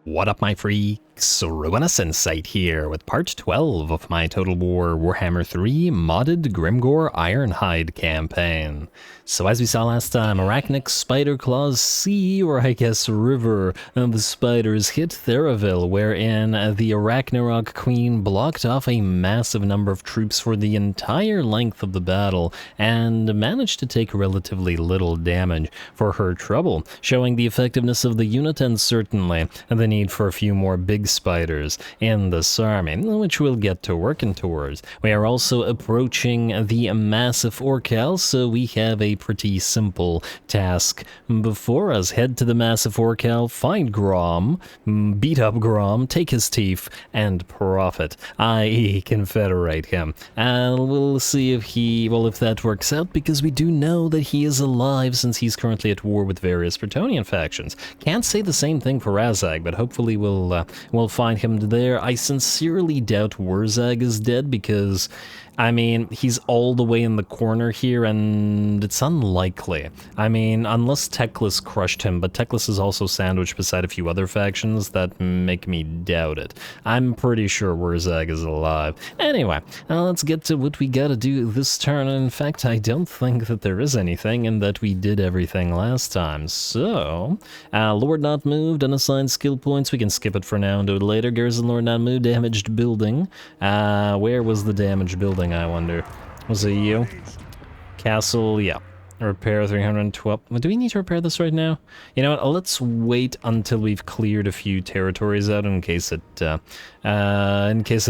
What up, my freaks? Ruinous Insight here with part 12 of my Total War Warhammer 3 modded Grimgor Ironhide campaign. So as we saw last time, Arachnic Spider Claws Sea, or I guess River, the spiders hit Theraville, wherein the Arachnarok Queen blocked off a massive number of troops for the entire length of the battle, and managed to take relatively little damage for her trouble, showing the effectiveness of the unit and certainly the need for a few more big spiders in this army, which we'll get to working towards. We are also approaching the massive Orcal, so we have a pretty simple task before us. Head to the massive Orcal, find Grom, beat up Grom, take his teeth, and profit, i.e. confederate him. And we'll see if if that works out, because we do know that he is alive since he's currently at war with various Bretonnian factions. Can't say the same thing for Azhag, but hopefully we'll find him there. I sincerely doubt WAAAGH is dead, because I mean, he's all the way in the corner here, and it's unlikely. I mean, unless Teclis crushed him, but Teclis is also sandwiched beside a few other factions that make me doubt it. I'm pretty sure WAAAGH is alive. Anyway, let's get to what we gotta do this turn. In fact, I don't think that there is anything, and that we did everything last time. So, Lord Not Moved, unassigned skill points. We can skip it for now and do it later. Garrison Lord Not Moved, damaged building. Where was the damaged building, I wonder? Was it you? Castle, yeah. Repair 312. Do we need to repair this right now? You know what, let's wait until we've cleared a few territories out in case it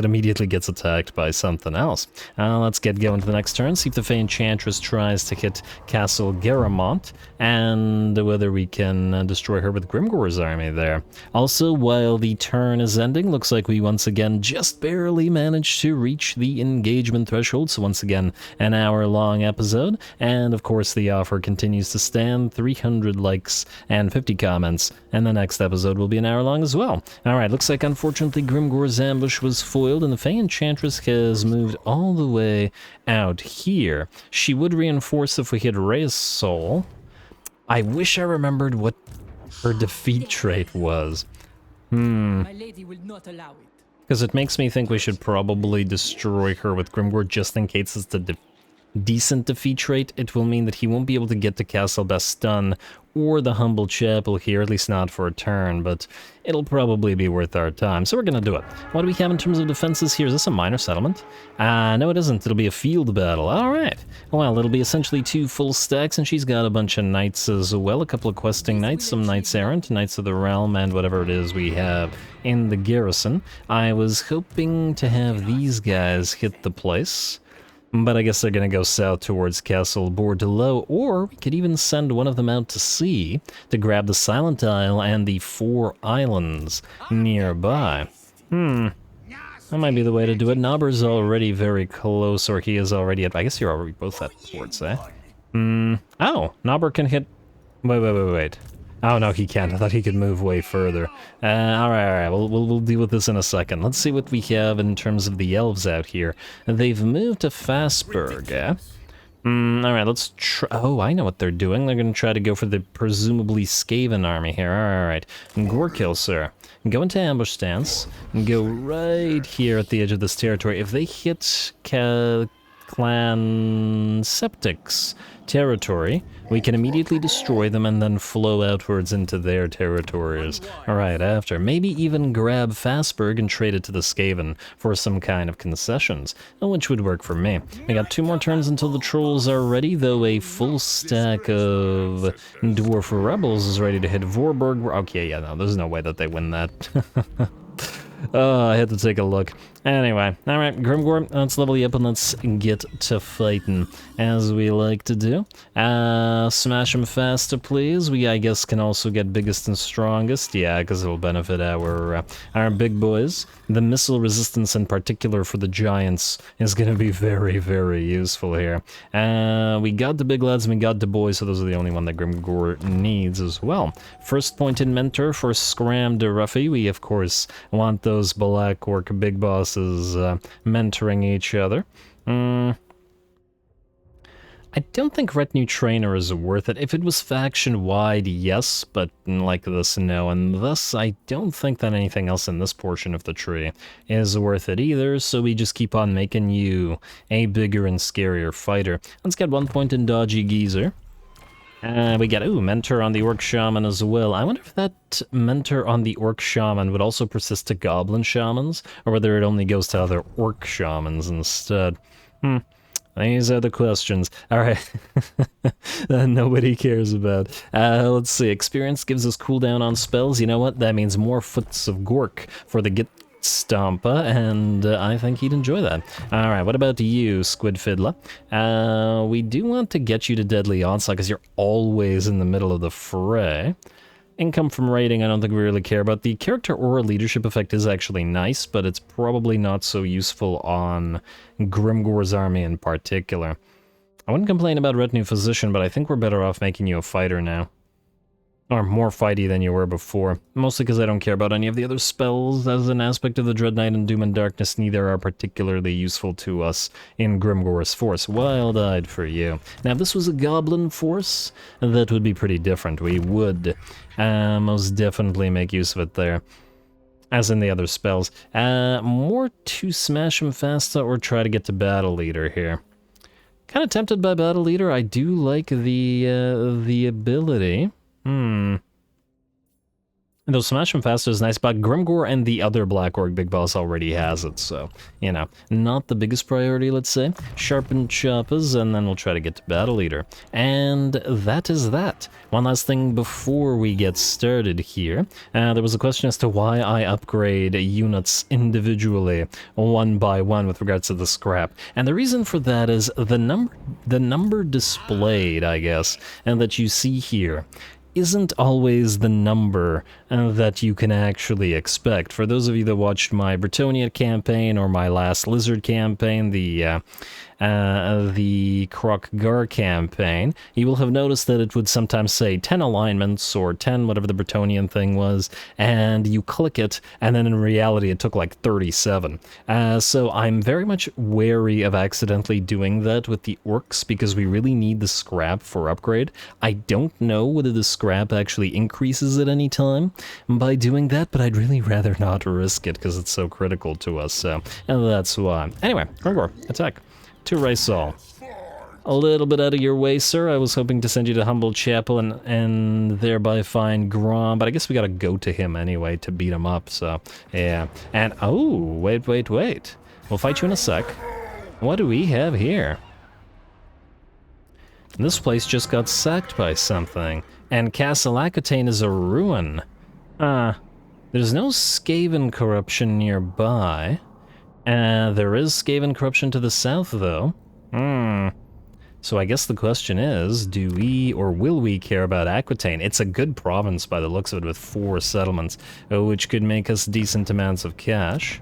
immediately gets attacked by something else. Let's get going to the next turn, see if the Fay Enchantress tries to hit Castle Garamont, and whether we can destroy her with Grimgor's army there. Also, while the turn is ending, looks like we once again just barely managed to reach the engagement threshold, so once again, an hour-long episode, and of course the offer continues to stand. 300 likes and 50 comments, and the next episode will be an hour long as well. Alright, looks like unfortunately Grimgor's ambush was foiled, and the Fay Enchantress has moved all the way out here. She would reinforce if we hit Rey's Soul. I wish I remembered what her defeat trait was. My lady will not allow it. Because it makes me think we should probably destroy her with Grimgor just in case it's the decent defeat rate. It will mean that he won't be able to get to Castle Baston or the Humble Chapel here, at least not for a turn, but it'll probably be worth our time, so we're gonna do it. What do we have in terms of defenses here? Is this a minor settlement? No it isn't. It'll be a field battle. Alright. Well, it'll be essentially 2 full stacks, and she's got a bunch of knights as well. A couple of questing knights, some knights errant, knights of the realm, and whatever it is we have in the garrison. I was hoping to have these guys hit the place, but I guess they're going to go south towards Castle Bordelot, or we could even send one of them out to sea to grab the Silent Isle and the 4 islands nearby. That might be the way to do it. Nobber's already very close, or he is already at... I guess you're already both at ports, eh? Oh, Nobber can hit... Wait. Oh, no, he can't. I thought he could move way further. Alright, we'll deal with this in a second. Let's see what we have in terms of the elves out here. They've moved to Fassburg, eh? Alright, let's try... Oh, I know what they're doing. They're gonna try to go for the presumably Skaven army here. Alright. Gorkill, sir. Go into ambush stance. And go right here at the edge of this territory. If they hit Clan Septic's territory, we can immediately destroy them and then flow outwards into their territories. Alright, after. Maybe even grab Fassburg and trade it to the Skaven for some kind of concessions, which would work for me. We got 2 more turns until the trolls are ready, though a full stack of dwarf rebels is ready to hit Vorburg. Okay, yeah, no, there's no way that they win that. Oh, I had to take a look. Anyway, alright, Grimgor, let's level you up and let's get to fighting, as we like to do. Smash them faster, please. We, I guess, can also get biggest and strongest. Yeah, because it'll benefit our big boys. The missile resistance, in particular for the giants, is going to be very, very useful here. We got the big lads and we got the boys, so those are the only one that Grimgor needs as well. First point in mentor for Scram de Ruffy. We, of course, want those Black Orc big bosses mentoring each other. I don't think Retinue Trainer is worth it. If it was faction-wide, yes, but like this, no. And thus, I don't think that anything else in this portion of the tree is worth it either, so we just keep on making you a bigger and scarier fighter. Let's get 1 point in Dodgy Geezer. We get, ooh, Mentor on the Orc Shaman as well. I wonder if that Mentor on the Orc Shaman would also persist to Goblin Shamans, or whether it only goes to other Orc Shamans instead. These are the questions. Alright. That nobody cares about. Let's see. Experience gives us cooldown on spells. You know what? That means more Foots of Gork for the Git Stompa, and I think he'd enjoy that. Alright, what about you, Squid Fiddler? We do want to get you to Deadly Onslaught, because you're always in the middle of the fray. Income from raiding, I don't think we really care about. The character aura leadership effect is actually nice, but it's probably not so useful on Grimgor's army in particular. I wouldn't complain about Retinue Physician, but I think we're better off making you a fighter now. Or more fighty than you were before. Mostly because I don't care about any of the other spells as an aspect of the Dread Knight and Doom and Darkness. Neither are particularly useful to us in Grimgor's force. Wild-eyed for you. Now, if this was a goblin force, that would be pretty different. We would most definitely make use of it there. As in the other spells. More to smash him faster or try to get to Battle Leader here. Kind of tempted by Battle Leader. I do like the ability. Though Smash him faster is nice, but Grimgor and the other Black Orc Big Boss already has it, so, you know, not the biggest priority, let's say. Sharpen Choppers, and then we'll try to get to Battle Leader. And that is that. One last thing before we get started here. There was a question as to why I upgrade units individually, one by one, with regards to the scrap. And the reason for that is the number displayed, I guess, and that you see here, isn't always the number that you can actually expect. For those of you that watched my Bretonnia campaign or my last Lizard campaign, the Krokgar campaign, you will have noticed that it would sometimes say 10 alignments or 10 whatever the Bretonnian thing was, and you click it, and then in reality it took like 37. So I'm very much wary of accidentally doing that with the orcs, because we really need the scrap for upgrade. I don't know whether the scrap actually increases at any time by doing that, but I'd really rather not risk it because it's so critical to us, so and that's why. Anyway, Grimgor, attack. To Rysol. A little bit out of your way, sir. I was hoping to send you to Humble Chapel and thereby find Grom, but I guess we gotta go to him anyway to beat him up, so yeah. And, oh, wait. We'll fight you in a sec. What do we have here? This place just got sacked by something, and Castle Aquitaine is a ruin. There's no Skaven corruption nearby. There is Skaven corruption to the south, though. So I guess the question is, do we or will we care about Aquitaine? It's a good province by the looks of it with 4 settlements, which could make us decent amounts of cash.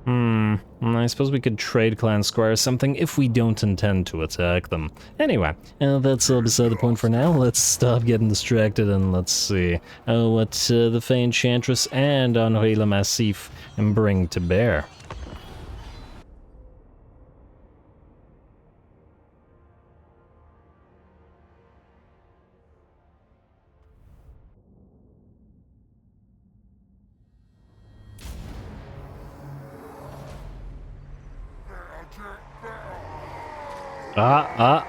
I suppose we could trade Clan Squire something if we don't intend to attack them. Anyway, that's all beside the point for now. Let's stop getting distracted and let's see what the Fay Enchantress and Henri le Massif bring to bear.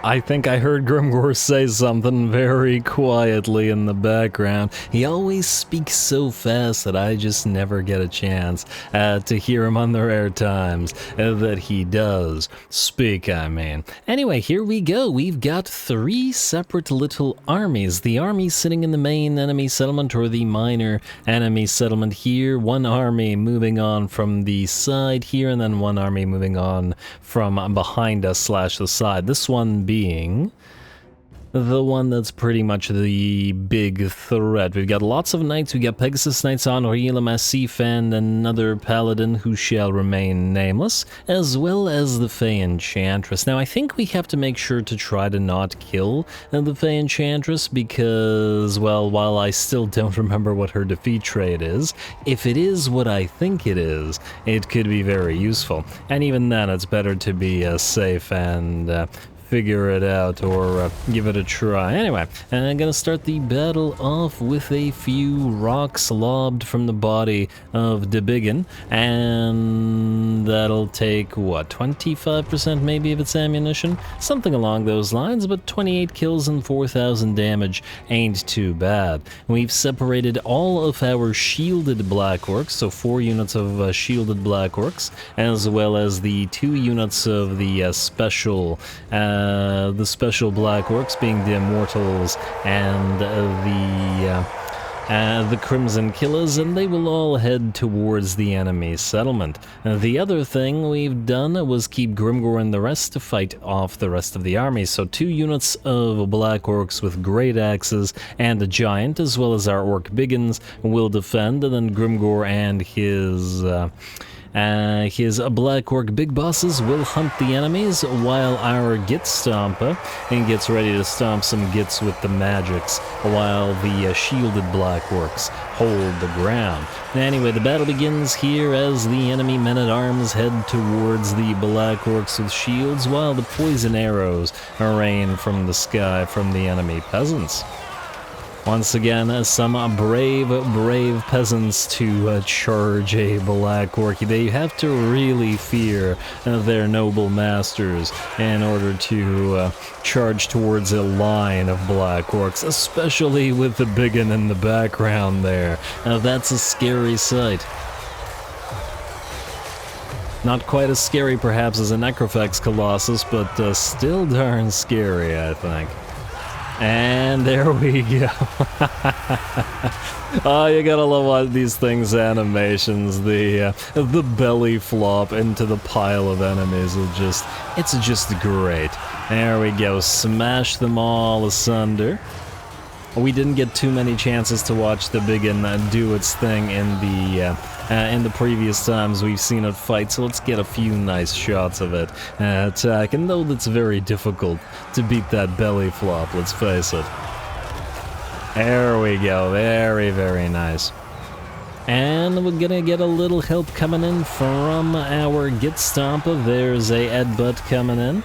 I think I heard Grimgor say something very quietly in the background. He always speaks so fast that I just never get a chance to hear him on the rare times that he does speak, I mean. Anyway, here we go. We've got 3 separate little armies. The army sitting in the main enemy settlement or the minor enemy settlement here. One army moving on from the side here, and then one army moving on from behind us / the side. This one being the one that's pretty much the big threat. We've got lots of knights. We got Pegasus Knights on Henri le Massif and another paladin who shall remain nameless, as well as the Fay Enchantress. Now, I think we have to make sure to try to not kill the Fay Enchantress because, well, while I still don't remember what her defeat trait is, if it is what I think it is, it could be very useful. And even then, it's better to be safe and figure it out or give it a try. Anyway, I'm gonna start the battle off with a few rocks lobbed from the body of the biggin, and that'll take, what, 25% maybe of its ammunition? Something along those lines, but 28 kills and 4,000 damage ain't too bad. We've separated all of our shielded Black Orcs, so 4 units of shielded Black Orcs, as well as the 2 units of the special Black Orcs, being the Immortals and the Crimson Killers, and they will all head towards the enemy settlement. The other thing we've done was keep Grimgor and the rest to fight off the rest of the army, so 2 units of Black Orcs with great axes and a giant, as well as our Orc Biggins, will defend, and then Grimgor and his Black Orc big bosses will hunt the enemies, while our Git Stomper gets ready to stomp some Gits with the magics, while the shielded Black Orcs hold the ground. Anyway, the battle begins here as the enemy men-at-arms head towards the Black Orcs with shields, while the poison arrows rain from the sky from the enemy peasants. Once again, some brave peasants to charge a Black Orc. They have to really fear their noble masters in order to charge towards a line of Black Orcs, especially with the biggin in the background there. That's a scary sight. Not quite as scary perhaps as a Necrophax Colossus, but still darn scary, I think. And there we go. Oh, you gotta love these things' animations. The belly flop into the pile of enemies it's just great. There we go, smash them all asunder. We didn't get too many chances to watch the biggin do its thing in the previous times we've seen it fight, so let's get a few nice shots of it attack. And though that's very difficult to beat that belly flop, let's face it. There we go, very, very nice. And we're gonna get a little help coming in from our Git Stomper. There's a Headbutt coming in.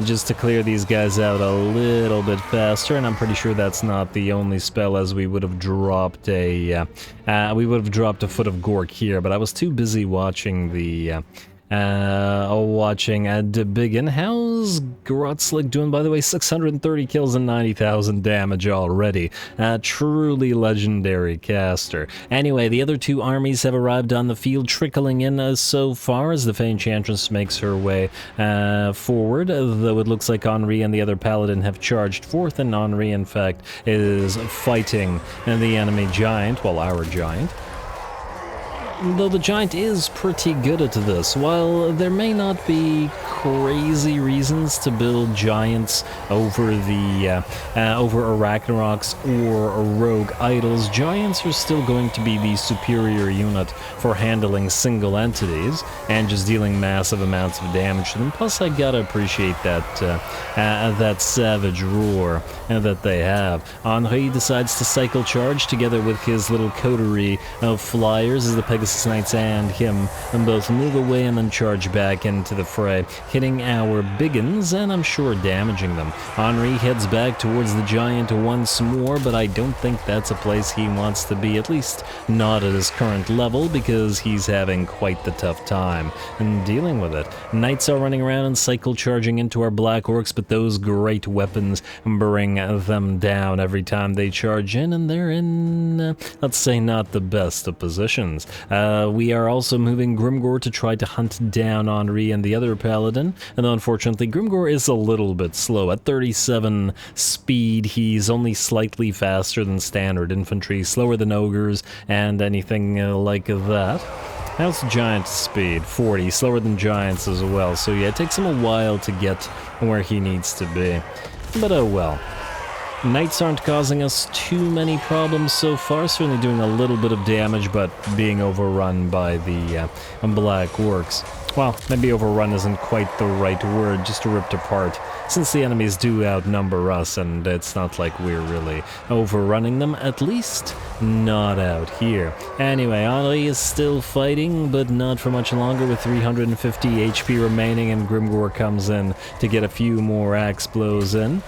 Just to clear these guys out a little bit faster, and I'm pretty sure that's not the only spell, as we would have dropped a Foot of Gork here, but I was too busy watching the Biggin. How's Grotzlik doing, by the way? 630 kills and 90,000 damage already. Truly legendary caster. Anyway, the other 2 armies have arrived on the field, trickling in so far as the Fay Enchantress makes her way forward, though it looks like Henri and the other paladin have charged forth, and Henri, in fact, is fighting the enemy giant, well, our giant. Though the giant is pretty good at this. While there may not be crazy reasons to build giants over Arachnaroks or rogue idols, giants are still going to be the superior unit for handling single entities and just dealing massive amounts of damage to them. Plus, I gotta appreciate that savage roar that they have. Henri decides to cycle charge together with his little coterie of flyers as the Pegasus Knights and him both move away and then charge back into the fray, hitting our biggins and I'm sure damaging them. Henri heads back towards the giant once more, but I don't think that's a place he wants to be, at least not at his current level, because he's having quite the tough time in dealing with it. Knights are running around and cycle charging into our Black Orcs, but those great weapons bring them down every time they charge in, and they're in, let's say, not the best of positions. We are also moving Grimgor to try to hunt down Henri and the other paladin, and unfortunately Grimgor is a little bit slow. At 37 speed, he's only slightly faster than standard infantry, slower than ogres, and anything like that. How's giant speed? 40, slower than giants as well, so yeah, it takes him a while to get where he needs to be. But oh well. Knights aren't causing us too many problems so far, certainly doing a little bit of damage, but being overrun by the Black Orcs. Well, maybe overrun isn't quite the right word, just ripped apart, since the enemies do outnumber us, and it's not like we're really overrunning them, at least not out here. Anyway, Henri is still fighting, but not for much longer with 350 HP remaining, and Grimgor comes in to get a few more axe blows in.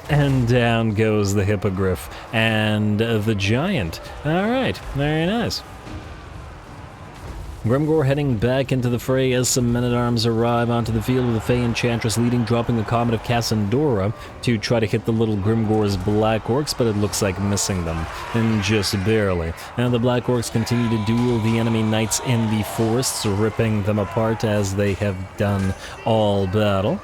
And down goes the Hippogriff and the Giant. Alright, very nice. Grimgor heading back into the fray as some men-at-arms arrive onto the field with the Fay Enchantress leading, dropping the Comet of Cassandora to try to hit the little Grimgor's Black Orcs, but it looks like missing them, and just barely. And the Black Orcs continue to duel the enemy knights in the forests, ripping them apart as they have done all battle.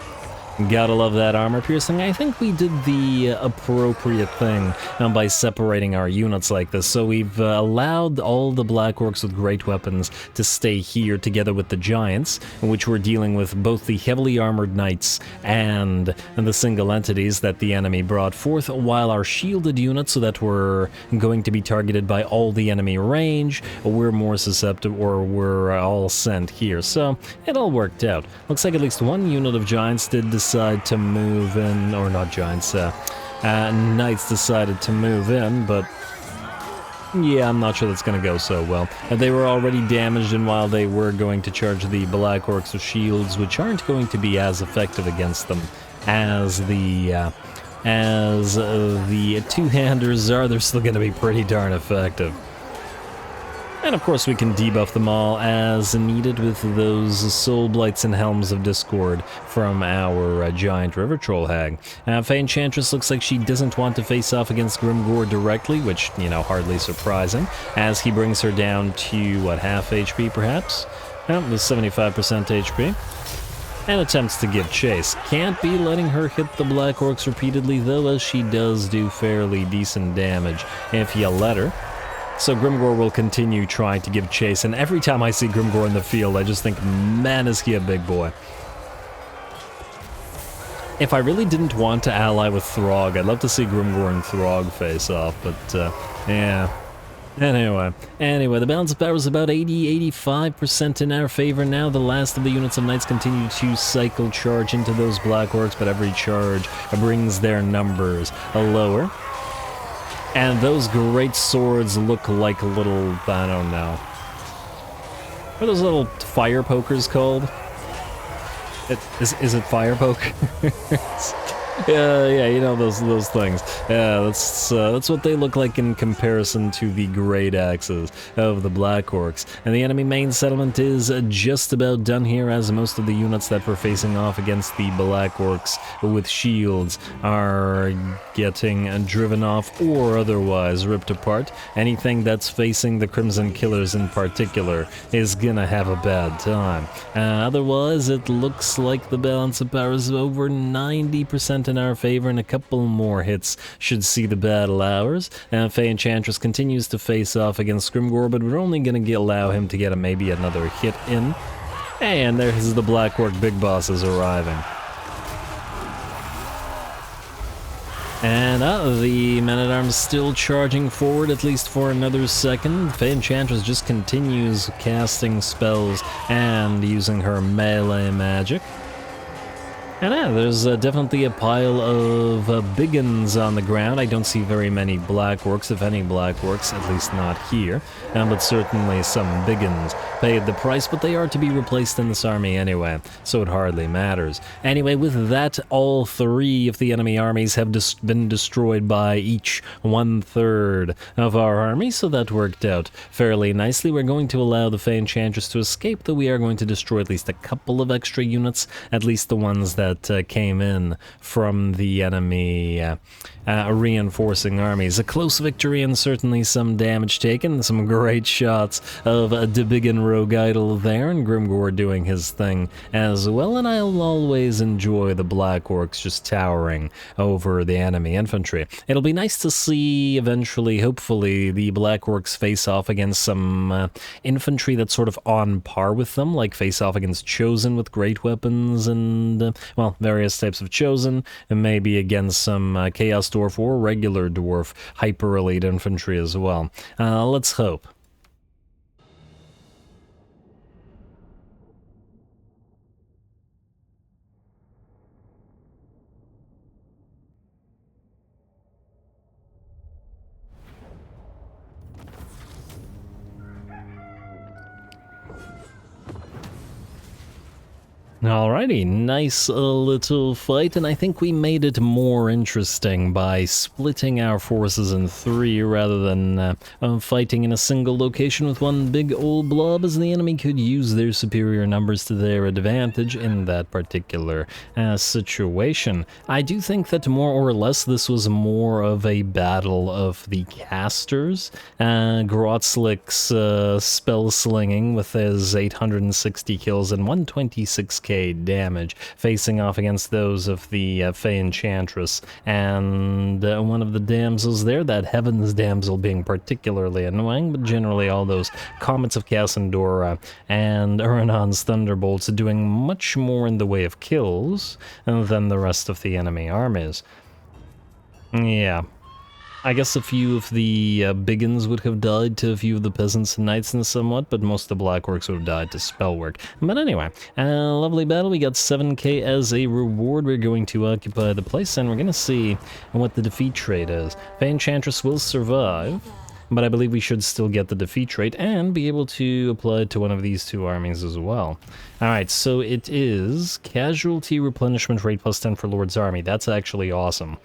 Gotta love that armor piercing. I think we did the appropriate thing by separating our units like this. So we've allowed all the Black Orcs with great weapons to stay here together with the Giants, in which we're dealing with both the heavily armored knights and the single entities that the enemy brought forth, while our shielded units, so that we're going to be targeted by all the enemy range, we're more susceptible, or we're all sent here. So it all worked out. Looks like at least one unit of Giants did decide to move in, or not Giants, Knights decided to move in, but yeah, I'm not sure that's going to go so well. They were already damaged, and while they were going to charge the Black Orcs with shields, which aren't going to be as effective against them as the two-handers are, they're still going to be pretty darn effective. And of course we can debuff them all as needed with those Soul Blights and Helms of Discord from our Giant River Troll Hag. Fay Enchantress looks like she doesn't want to face off against Grimgor directly, which, you know, hardly surprising, as he brings her down to, what, half HP perhaps? With 75% HP. And attempts to give chase. Can't be letting her hit the Black Orcs repeatedly though, as she does do fairly decent damage if you let her. So Grimgor will continue trying to give chase, and every time I see Grimgor in the field, I just think, man, is he a big boy. If I really didn't want to ally with Throg, I'd love to see Grimgor and Throg face off, but, yeah. Anyway, the balance of power is about 80-85% in our favor now. The last of the units of knights continue to cycle charge into those Black Orcs, but every charge brings their numbers lower. And those great swords look like little, I don't know. What are those little fire pokers called? Is it fire poke? Yeah, you know those things. Yeah, that's what they look like in comparison to the great axes of the Black Orcs. And the enemy main settlement is just about done here, as most of the units that were facing off against the Black Orcs with shields are getting driven off or otherwise ripped apart. Anything that's facing the Crimson Killers in particular is gonna have a bad time. Otherwise, it looks like the balance of power is over 90% in our favor, and a couple more hits should see the battle ours. Fay Enchantress continues to face off against Grimgor, but we're only going to allow him to get maybe another hit in. And there's the Black Orc big bosses arriving. And the men-at-arms still charging forward, at least for another second. Fay Enchantress just continues casting spells and using her melee magic. And there's definitely a pile of biggins on the ground. I don't see very many Black Orcs, if any Black Orcs, at least not here. But certainly some biggins paid the price, but they are to be replaced in this army anyway, so it hardly matters. Anyway, with that, all three of the enemy armies have been destroyed by each 1/3 of our army, so that worked out fairly nicely. We're going to allow the Fay Enchantress to escape, though we are going to destroy at least a couple of extra units, at least the ones that came in from the enemy reinforcing armies. A close victory and certainly some damage taken. Some great shots of the Biggin Rogue Idol there, and Grimgor doing his thing as well. And I'll always enjoy the Black Orcs just towering over the enemy infantry. It'll be nice to see eventually, hopefully, the Black Orcs face off against some infantry that's sort of on par with them, like face off against Chosen with great weapons and, well, various types of Chosen, and maybe against some Chaos Dwarf or regular Dwarf hyper elite infantry as well. Let's hope. Alrighty, nice little fight, and I think we made it more interesting by splitting our forces in three rather than fighting in a single location with one big old blob, as the enemy could use their superior numbers to their advantage in that particular situation. I do think that more or less this was more of a battle of the casters. Grotzlik's spell slinging with his 860 kills and 126k damage, facing off against those of the Fay Enchantress, and one of the damsels there, that Heaven's Damsel, being particularly annoying, but generally all those Comets of Cassandora and Uranon's Thunderbolts doing much more in the way of kills than the rest of the enemy armies. Yeah. I guess a few of the biggins would have died to a few of the peasants and knights and somewhat, but most of the Black Orcs would have died to spell work. But anyway, lovely battle. We got 7k as a reward. We're going to occupy the place, and we're going to see what the defeat rate is. Fay Enchantress will survive, but I believe we should still get the defeat rate and be able to apply it to one of these two armies as well. Alright, so it is casualty replenishment rate plus 10 for Lord's Army. That's actually awesome.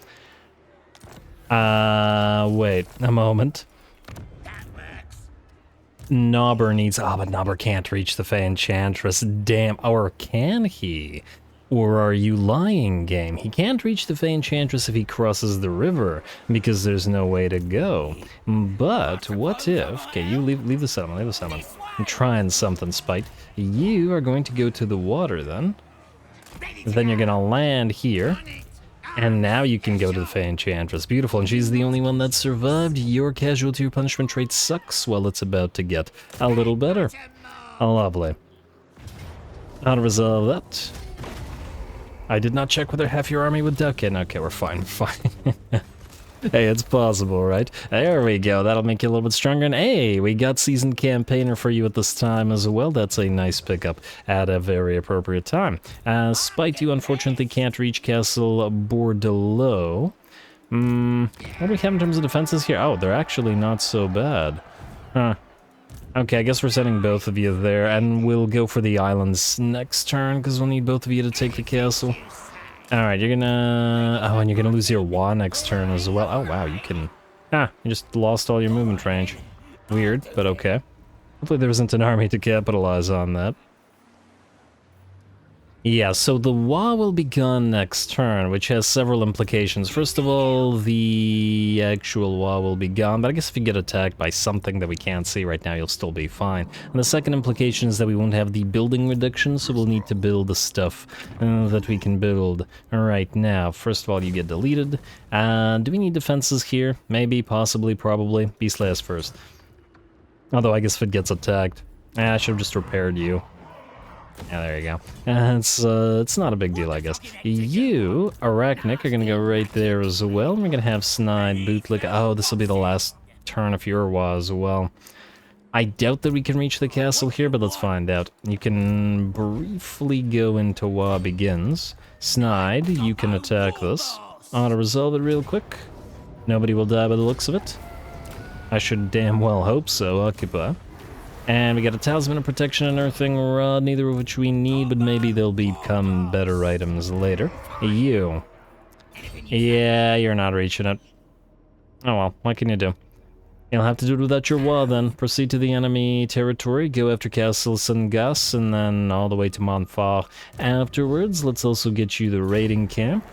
Wait a moment. Nobber needs... Oh, but Nobber can't reach the Fay Enchantress. Damn. Or can he? Or are you lying, game? He can't reach the Fay Enchantress if he crosses the river, because there's no way to go. But what if... Okay, you leave the settlement, leave the settlement. I'm trying something, Spite. You are going to go to the water, then. Then you're gonna land here. And now you can go to the Fay Enchantress. Beautiful, and she's the only one that survived. Your casualty or punishment rate sucks. Well, it's about to get a little better. Lovely. How to resolve that? I did not check whether half your army would duck in. Okay, we're fine, fine. Hey, it's possible, right? There we go. That'll make you a little bit stronger. And hey, we got Seasoned Campaigner for you at this time as well. That's a nice pickup at a very appropriate time. Spite, you unfortunately can't reach Castle Bordelot. What do we have in terms of defenses here? Oh, they're actually not so bad. Huh. Okay, I guess we're sending both of you there, and we'll go for the islands next turn, because we'll need both of you to take the castle. Alright, you're gonna... Oh, and you're gonna lose your WAAAGH next turn as well. Oh, wow, you can... Ah, you just lost all your movement range. Weird, but okay. Hopefully there isn't an army to capitalize on that. Yeah, so the WAAAGH will be gone next turn, which has several implications. First of all, the actual WAAAGH will be gone, but I guess if you get attacked by something that we can't see right now, you'll still be fine. And the second implication is that we won't have the building reduction, so we'll need to build the stuff that we can build right now. First of all, you get deleted. Do we need defenses here? Maybe, possibly, probably. Beast last first. Although I guess if it gets attacked, I should have just repaired you. Yeah, there you go. It's not a big deal, I guess. You, Arachnic, are gonna go right there as well. We're gonna have Snide, Bootlick. Oh, this will be the last turn of your WAAAGH as well. I doubt that we can reach the castle here, but let's find out. You can briefly go into WAAAGH Begins. Snide, you can attack this. Auto resolve it real quick. Nobody will die by the looks of it. I should damn well hope so. Occupy. And we got a Talisman of Protection and Earthing Rod, neither of which we need, but maybe they'll become better items later. You. Yeah, you're not reaching it. Oh well, what can you do? You'll have to do it without your WAAAGH then. Proceed to the enemy territory, go after Castle Sangas, and then all the way to Montfort. Afterwards, let's also get you the raiding camp.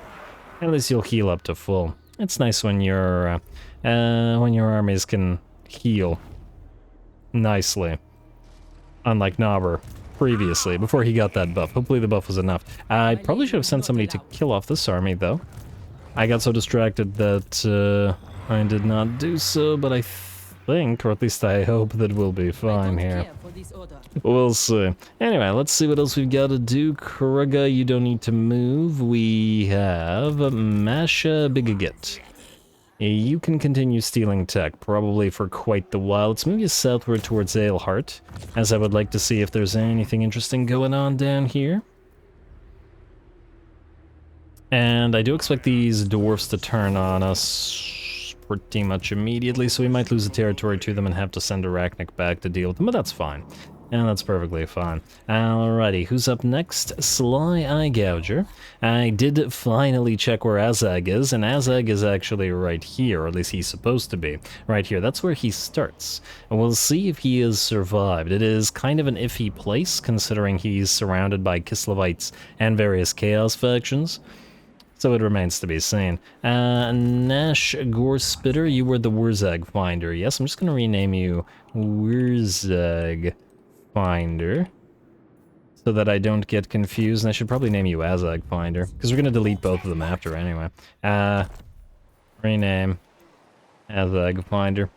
At least you'll heal up to full. It's nice when your armies can heal nicely. Unlike Nobber previously, before he got that buff. Hopefully the buff was enough. I probably should have sent somebody to kill off this army, though. I got so distracted that I did not do so, but I think, or at least I hope, that we'll be fine here. We'll see. Anyway, let's see what else we've got to do. Kruga, you don't need to move. We have Masha Bigagit. You can continue stealing tech, probably for quite the while. Let's move you southward towards Aleheart, as I would like to see if there's anything interesting going on down here. And I do expect these dwarfs to turn on us pretty much immediately, so we might lose the territory to them and have to send Arachnic back to deal with them, but that's fine. And that's perfectly fine. Alrighty, who's up next? Sly Eye Gouger. I did finally check where Azhag is, and Azhag is actually right here, or at least he's supposed to be. Right here, that's where he starts. And we'll see if he has survived. It is kind of an iffy place, considering he's surrounded by Kislevites and various Chaos factions. So it remains to be seen. Nash Gorespitter, you were the WAAAGH Finder. Yes, I'm just going to rename you WAAAGH Finder, so that I don't get confused, and I should probably name you Azhag Finder, because we're going to delete both of them after anyway. Rename Azhag Finder.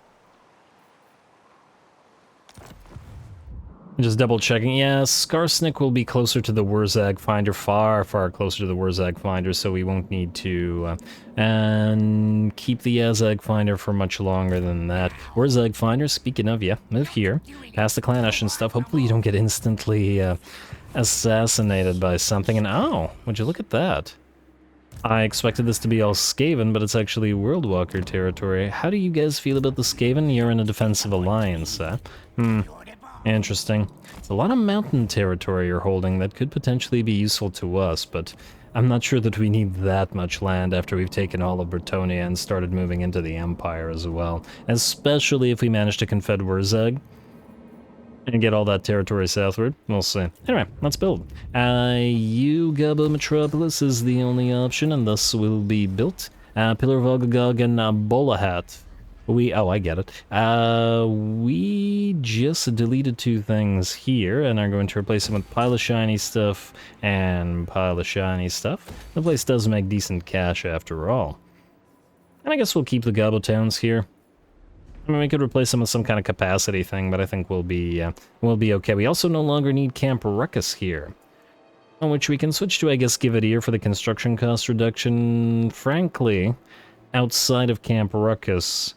Just double checking. Yeah, Skarsnik will be closer to the WAAAGH Finder, far closer to the WAAAGH Finder, so we won't need to and keep the Azhag Finder for much longer than that. WAAAGH Finder, speaking of, yeah, move here, past the Clanish and stuff. Hopefully you don't get instantly assassinated by something. And oh, would you look at that? I expected this to be all Skaven, but it's actually World WAAAGH territory. How do you guys feel about the Skaven? You're in a defensive alliance, Interesting. It's a lot of mountain territory you're holding that could potentially be useful to us, but I'm not sure that we need that much land after we've taken all of Bretonnia and started moving into the Empire as well. Especially if we manage to confed WAAAGH and get all that territory southward. We'll see. Anyway, let's build. You Gabo Metropolis is the only option, and thus will be built. Pillar of Ogagog and Bolahat. Oh, I get it. We just deleted two things here and are going to replace them with pile of shiny stuff and pile of shiny stuff. The place does make decent cash after all. And I guess we'll keep the Gabo towns here. I mean, we could replace them with some kind of capacity thing, but I think we'll be okay. We also no longer need Camp Ruckus here, on which we can switch to, I guess, Give It Ear for the construction cost reduction. Frankly, outside of Camp Ruckus,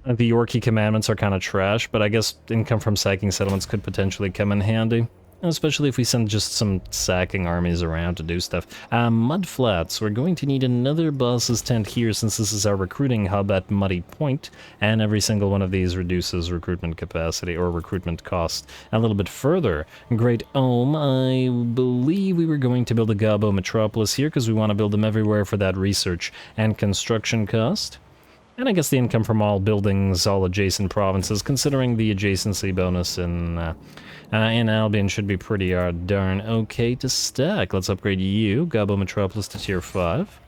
the Orky commandments are kind of trash, but I guess income from sacking settlements could potentially come in handy. Especially if we send just some sacking armies around to do stuff. Mudflats, we're going to need another boss's tent here since this is our recruiting hub at Muddy Point, and every single one of these reduces recruitment capacity or recruitment cost a little bit further. Great Ohm, I believe we were going to build a Gabo Metropolis here because we want to build them everywhere for that research and construction cost. And I guess the income from all buildings, all adjacent provinces, considering the adjacency bonus in Albion should be pretty darn okay to stack. Let's upgrade you, Gabo Metropolis, to tier 5.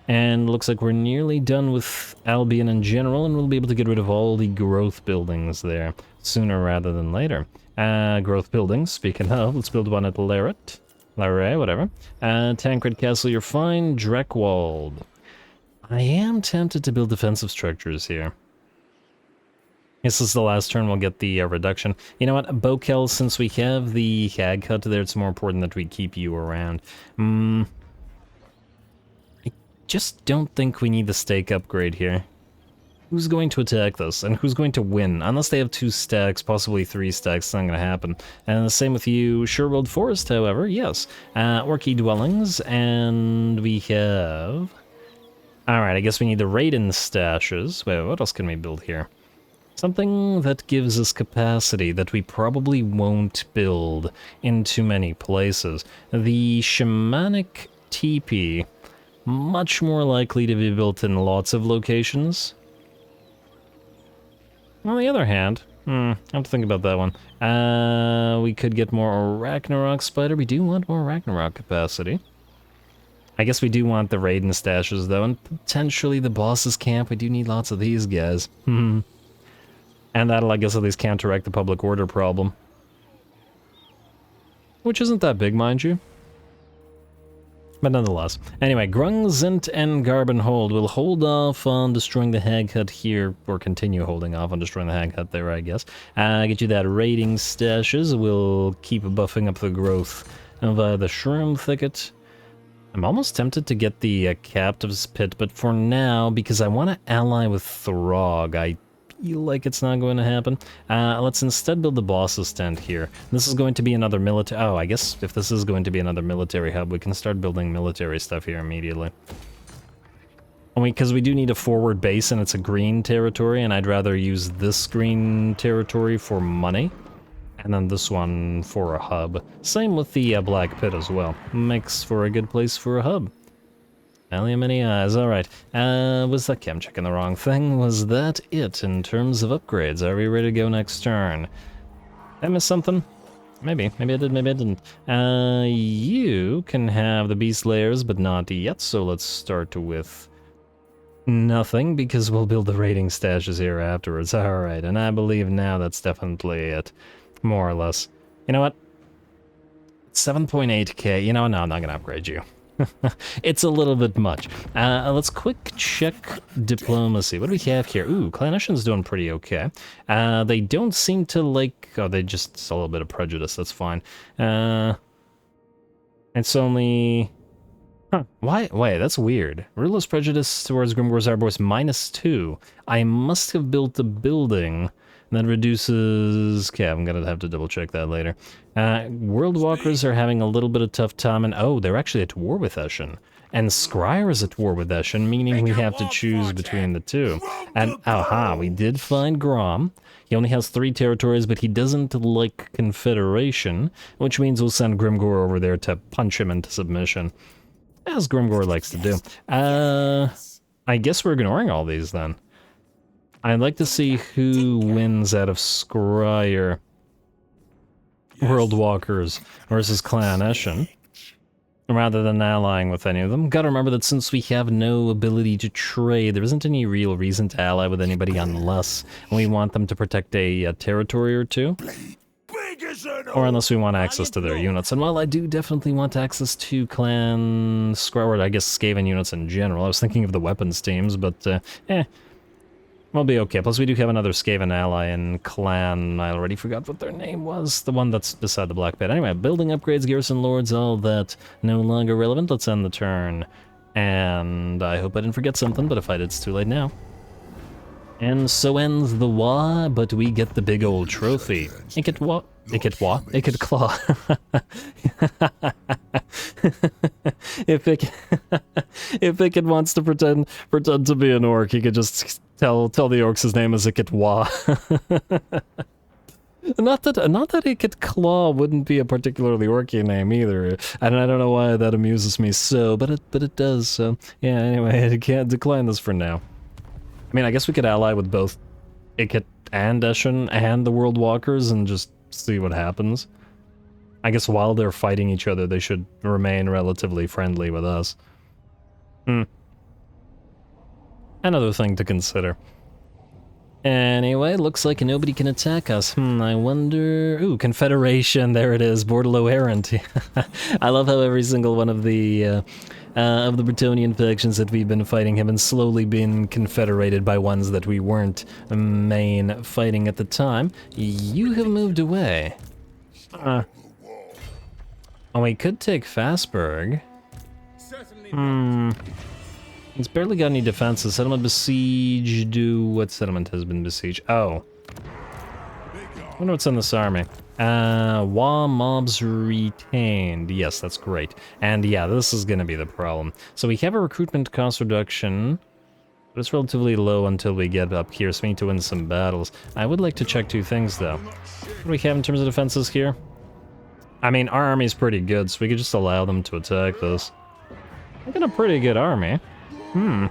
And looks like we're nearly done with Albion in general, and we'll be able to get rid of all the growth buildings there sooner rather than later. Growth buildings, speaking of, let's build one at Laret, whatever. Tancred Castle, you're fine. Dreckwald. I am tempted to build defensive structures here. This is the last turn we'll get the reduction. You know what, Bokel, since we have the hag cut there, it's more important that we keep you around. I just don't think we need the stake upgrade here. Who's going to attack this, and who's going to win? Unless they have 2 stacks, possibly 3 stacks, it's not going to happen. And the same with you, Sherwold Forest, however, yes. Orky Dwellings, and we have... Alright, I guess we need the Raiden stashes. Wait, what else can we build here? Something that gives us capacity that we probably won't build in too many places. The Shamanic Teepee, much more likely to be built in lots of locations. On the other hand, I have to think about that one. We could get more Ragnarok Spider. We do want more Ragnarok capacity. I guess we do want the Raiden stashes, though, and potentially the boss's camp. We do need lots of these guys. And that'll, I guess, at least counteract the public order problem. Which isn't that big, mind you. But nonetheless. Anyway, Grungzint and Garbenhold will hold off on destroying the Hag Hut here, or continue holding off on destroying the Hag Hut there, I guess. Get you that raiding stashes. We'll keep buffing up the growth of the Shroom Thicket. I'm almost tempted to get the Captive's Pit, but for now, because I want to ally with Throg, I feel like it's not going to happen. Let's instead build the boss's tent here. This is going to be another military... Oh, I guess if this is going to be another military hub, we can start building military stuff here immediately. Only because we do need a forward base and it's a green territory, and I'd rather use this green territory for money, and then this one for a hub. Same with the Black Pit as well. Makes for a good place for a hub. Only many eyes, alright. Was that... Okay, I'm checking the wrong thing. Was that it in terms of upgrades? Are we ready to go next turn? Did I miss something? Maybe I did, maybe I didn't. You can have the beast layers, but not yet, so let's start with nothing, because we'll build the raiding stashes here afterwards. Alright, and I believe now that's definitely it. More or less. You know what? 7.8k. You know, no, I'm not gonna upgrade you. It's a little bit much. Let's quick check diplomacy. What do we have here? Ooh, Clanician's doing pretty okay. They don't seem to like... Oh, they just... a little bit of prejudice, that's fine. It's only... Huh, why? Wait, that's weird. Ruthless prejudice towards Grimgor's Arbore's -2. I must have built a building that reduces... Okay, I'm gonna have to double check that later. World Walkers are having a little bit of tough time, and oh, they're actually at war with Eshin. And Scryer is at war with Eshin, meaning we have to choose between the two. And, aha, we did find Grom. He only has 3 territories, but he doesn't like Confederation, which means we'll send Grimgor over there to punch him into submission. As Grimgor likes to do. I guess we're ignoring all these then. I'd like to see who wins out of Scryer World Walkers versus Clan Eshin, rather than allying with any of them. Gotta remember that since we have no ability to trade, there isn't any real reason to ally with anybody unless we want them to protect a territory or two. Or unless we want access to their units. And while I do definitely want access to Clan Scryer, or I guess Skaven units in general, I was thinking of the weapons teams, but we'll be okay. Plus we do have another Skaven ally in Clan, I already forgot what their name was, the one that's beside the Black Pit. Anyway, building upgrades, garrison lords, all that, no longer relevant. Let's end the turn. And I hope I didn't forget something, but if I did, it's too late now. And so ends the WAAAGH, but we get the big old trophy. Icket Claw. If Icket wants to pretend to be an orc, he could just tell the orcs his name is Icket Not that Icket Claw wouldn't be a particularly orky name either, and I don't know why that amuses me so, but it does. So yeah. Anyway, I can't decline this for now. I mean, I guess we could ally with both Icket and Eshin and the World Walkers and just see what happens. I guess while they're fighting each other, they should remain relatively friendly with us. Another thing to consider. Anyway, looks like nobody can attack us. I wonder... Ooh, Confederation, there it is, Bordello Errant. I love how every single one of the Bretonnian factions that we've been fighting have been slowly been confederated by ones that we weren't main fighting at the time. You have moved away. Oh, we could take Fastburg. It's barely got any defenses. Settlement besieged. What settlement has been besieged? Oh. I wonder what's in this army. WAAAGH mobs retained. Yes, that's great. And yeah, this is gonna be the problem. So we have a recruitment cost reduction, but it's relatively low until we get up here, so we need to win some battles. I would like to check 2 things, though. What do we have in terms of defenses here? I mean, our army's pretty good, so we could just allow them to attack this. We've got a pretty good army. We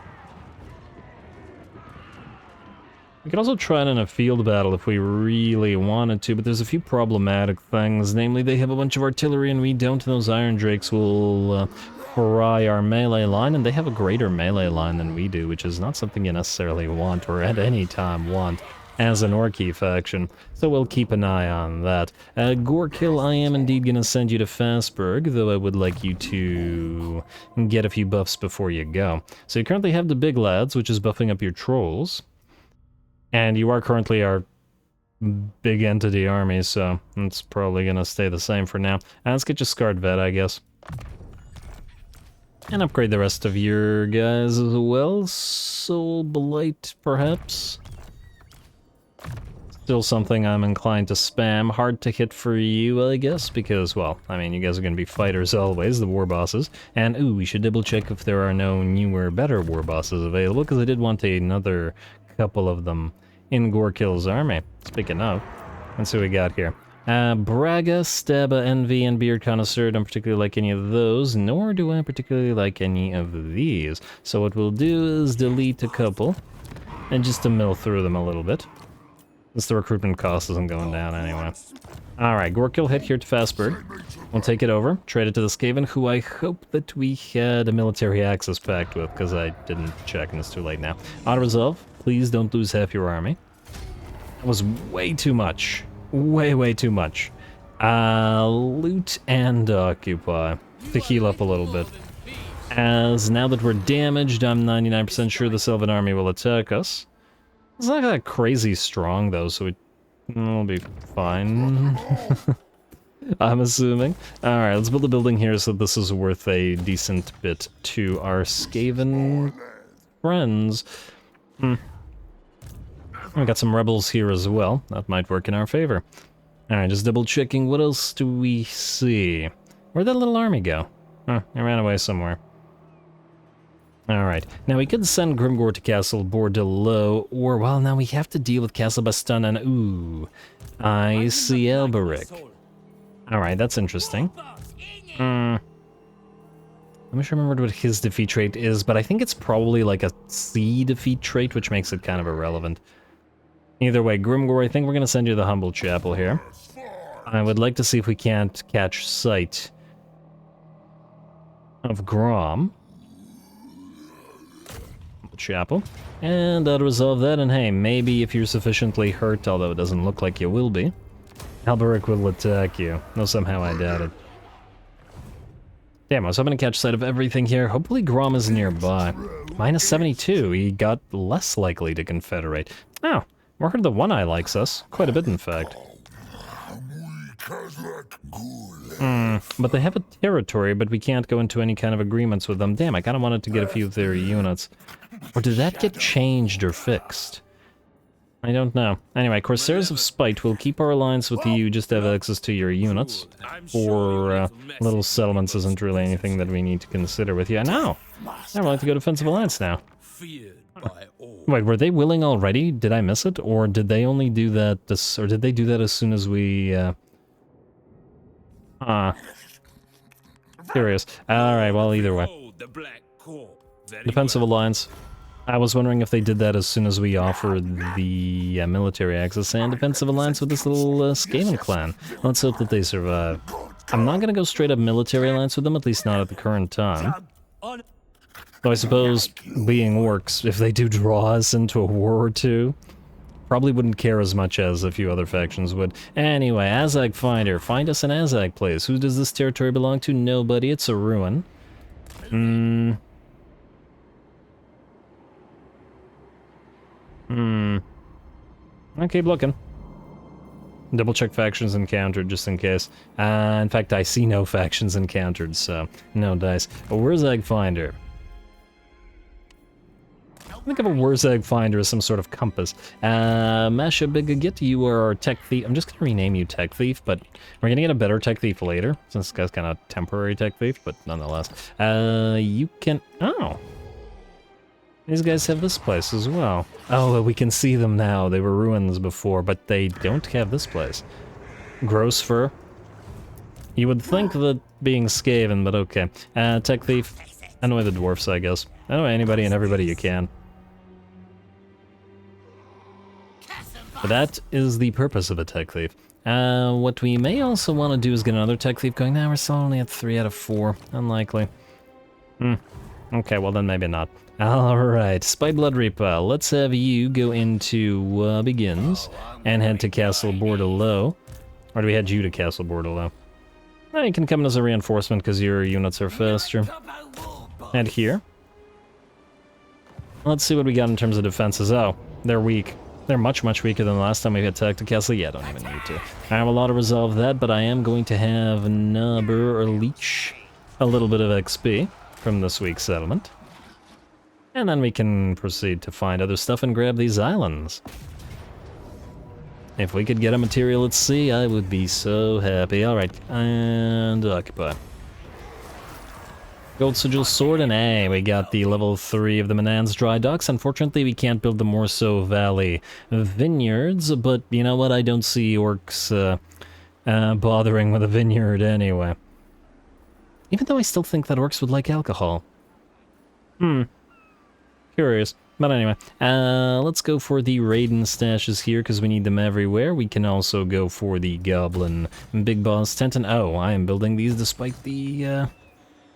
could also try it in a field battle if we really wanted to, but there's a few problematic things. Namely, they have a bunch of artillery and we don't. Those Iron Drakes will fry our melee line, and they have a greater melee line than we do, which is not something you necessarily want, or at any time want, as an Orky faction. So we'll keep an eye on that. Gorkill, I am indeed going to send you to Fastburg, though I would like you to get a few buffs before you go. So you currently have the Big Lads, which is buffing up your trolls. And you are currently our big entity army, so it's probably gonna stay the same for now. Let's get you Scarred Vet, I guess. And upgrade the rest of your guys as well. Soul Blight, perhaps? Still something I'm inclined to spam. Hard to hit for you, I guess, because, well, I mean, you guys are going to be fighters always, the war bosses. And, ooh, we should double check if there are no newer, better war bosses available, because I did want another couple of them in Gorkill's army. Speaking of, let's see what we got here. Braga, Staba, Envy, and Beard Connoisseur. Don't particularly like any of those, nor do I particularly like any of these. So what we'll do is delete a couple, and just to mill through them a little bit. Since the recruitment cost isn't going down anyway. Alright, Gorkill head here to Fastburg. We'll take it over, trade it to the Skaven, who I hope that we had a military access pact with, because I didn't check and it's too late now. Auto-resolve, please don't lose half your army. That was way too much. Way too much. Loot and occupy to heal up a little bit. As now that we're damaged, I'm 99% sure the Sylvan army will attack us. It's not that crazy strong though, so we'll be fine. I'm assuming. Alright, let's build a building here so this is worth a decent bit to our Skaven friends. We got some rebels here as well. That might work in our favor. Alright, just double checking. What else do we see? Where'd that little army go? Huh, it ran away somewhere. Alright, now we could send Grimgor to Castle Bordelot, or, well, now we have to deal with Castle Bastan and, ooh, I see Elberic. Alright, that's interesting. I'm not sure I remember what his defeat trait is, but I think it's probably like a C defeat trait, which makes it kind of irrelevant. Either way, Grimgor, I think we're going to send you to the Humble Chapel here. I would like to see if we can't catch sight of Grom. Chapel, and that'll resolve that, and hey, maybe if you're sufficiently hurt, although it doesn't look like you will be, Alberic will attack you, though somehow I doubt it. Damn, I was hoping to catch sight of everything here. Hopefully Grom is nearby. Minus 72, he got less likely to confederate. Oh, we're heard the One-Eye likes us, quite a bit in fact. But they have a territory, but we can't go into any kind of agreements with them. Damn, I kind of wanted to get a few of their units. Or did that get changed or fixed? I don't know. Anyway, Corsairs of Spite will keep our alliance with you, just have access to your units. For little settlements isn't really anything that we need to consider with you. No! I would like to go defensive alliance now. Wait, were they willing already? Did I miss it? Or did they only do that, or did they do that as soon as we, Curious. Alright, well, either way. Defensive alliance. I was wondering if they did that as soon as we offered the military access and defensive alliance with this little Skaven clan. Let's hope that they survive. I'm not gonna go straight up military alliance with them, at least not at the current time. Though I suppose, being orcs, if they do draw us into a war or two, probably wouldn't care as much as a few other factions would. Anyway, Azhag Finder. Find us an Azhag place. Who does this territory belong to? Nobody. It's a ruin. Keep looking. Double check factions encountered, just in case. In fact, I see no factions encountered, so no dice. A Wurzag Finder. Think of a Wurzag Finder as some sort of compass. Masha Bigagit, you are our Tech Thief. I'm just going to rename you Tech Thief, but we're going to get a better Tech Thief later, since this guy's kind of temporary Tech Thief, but nonetheless. You can... Oh. These guys have this place as well. Oh, we can see them now. They were ruins before, but they don't have this place. Gross Fur. You would think that being Skaven, but okay. Tech Thief. Annoy the dwarfs, I guess. Annoy anybody and everybody you can. But that is the purpose of a Tech Thief. What we may also want to do is get another Tech Thief going. Now we're still only at 3 out of 4. Unlikely. Okay, well then maybe not. Alright, Spy Blood Reaper, let's have you go into Begins and head to Castle Bordelot. Or do we head you to Castle Bordelot? Well, you can come in as a reinforcement because your units are faster. Head here. Let's see what we got in terms of defenses. Oh, they're weak. They're much, much weaker than the last time we attacked the castle. Yeah, don't even need to. I have a lot to resolve that, but I am going to have Nubber or Leech a little bit of XP from this week's settlement. And then we can proceed to find other stuff and grab these islands. If we could get a material at sea, I would be so happy. Alright, and occupy. Gold Sigil Sword, and hey, we got the level 3 of the Manan's Dry Docks. Unfortunately, we can't build the Morso Valley Vineyards, but you know what? I don't see orcs bothering with a vineyard anyway. Even though I still think that orcs would like alcohol. Curious. But anyway, let's go for the Raiden stashes here, because we need them everywhere. We can also go for the Goblin Big Boss tent, and oh, I am building these despite the,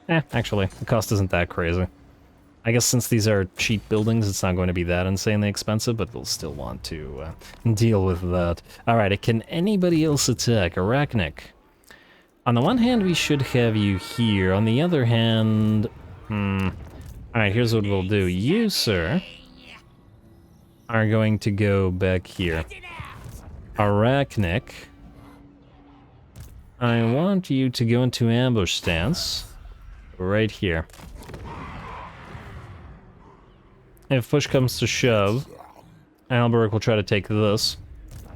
actually, the cost isn't that crazy. I guess since these are cheap buildings, it's not going to be that insanely expensive, but we'll still want to deal with that. Alright, can anybody else attack? Arachnic. On the one hand, we should have you here. On the other hand... Alright, here's what we'll do. You, sir, are going to go back here. Arachnic, I want you to go into ambush stance. Right here. If push comes to shove, Alberic will try to take this.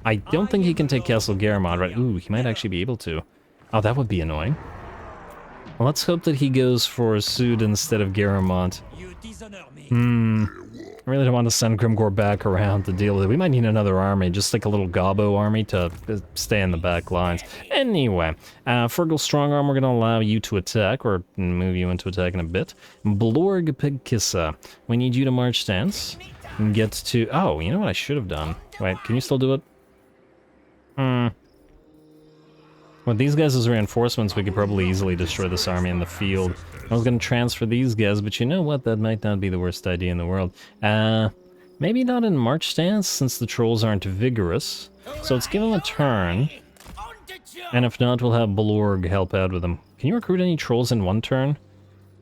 I don't think he can take Castle Garamond, right? Ooh, he might actually be able to. Oh, that would be annoying. Well, let's hope that he goes for Sud instead of Garamond. I really don't want to send Grimgor back around to deal with it. We might need another army, just like a little Gobbo army to stay in the back lines. Anyway, Fergal Strongarm, we're going to allow you to attack, or move you into attack in a bit. Blorg Pigkissa, we need you to march stance. And get to... Oh, you know what I should have done? Wait, can you still do it? With these guys as reinforcements, we could probably easily destroy this army in the field. I was going to transfer these guys, but you know what? That might not be the worst idea in the world. Maybe not in march stance, since the trolls aren't vigorous. So let's give them a turn. And if not, we'll have Blorg help out with them. Can you recruit any trolls in one turn?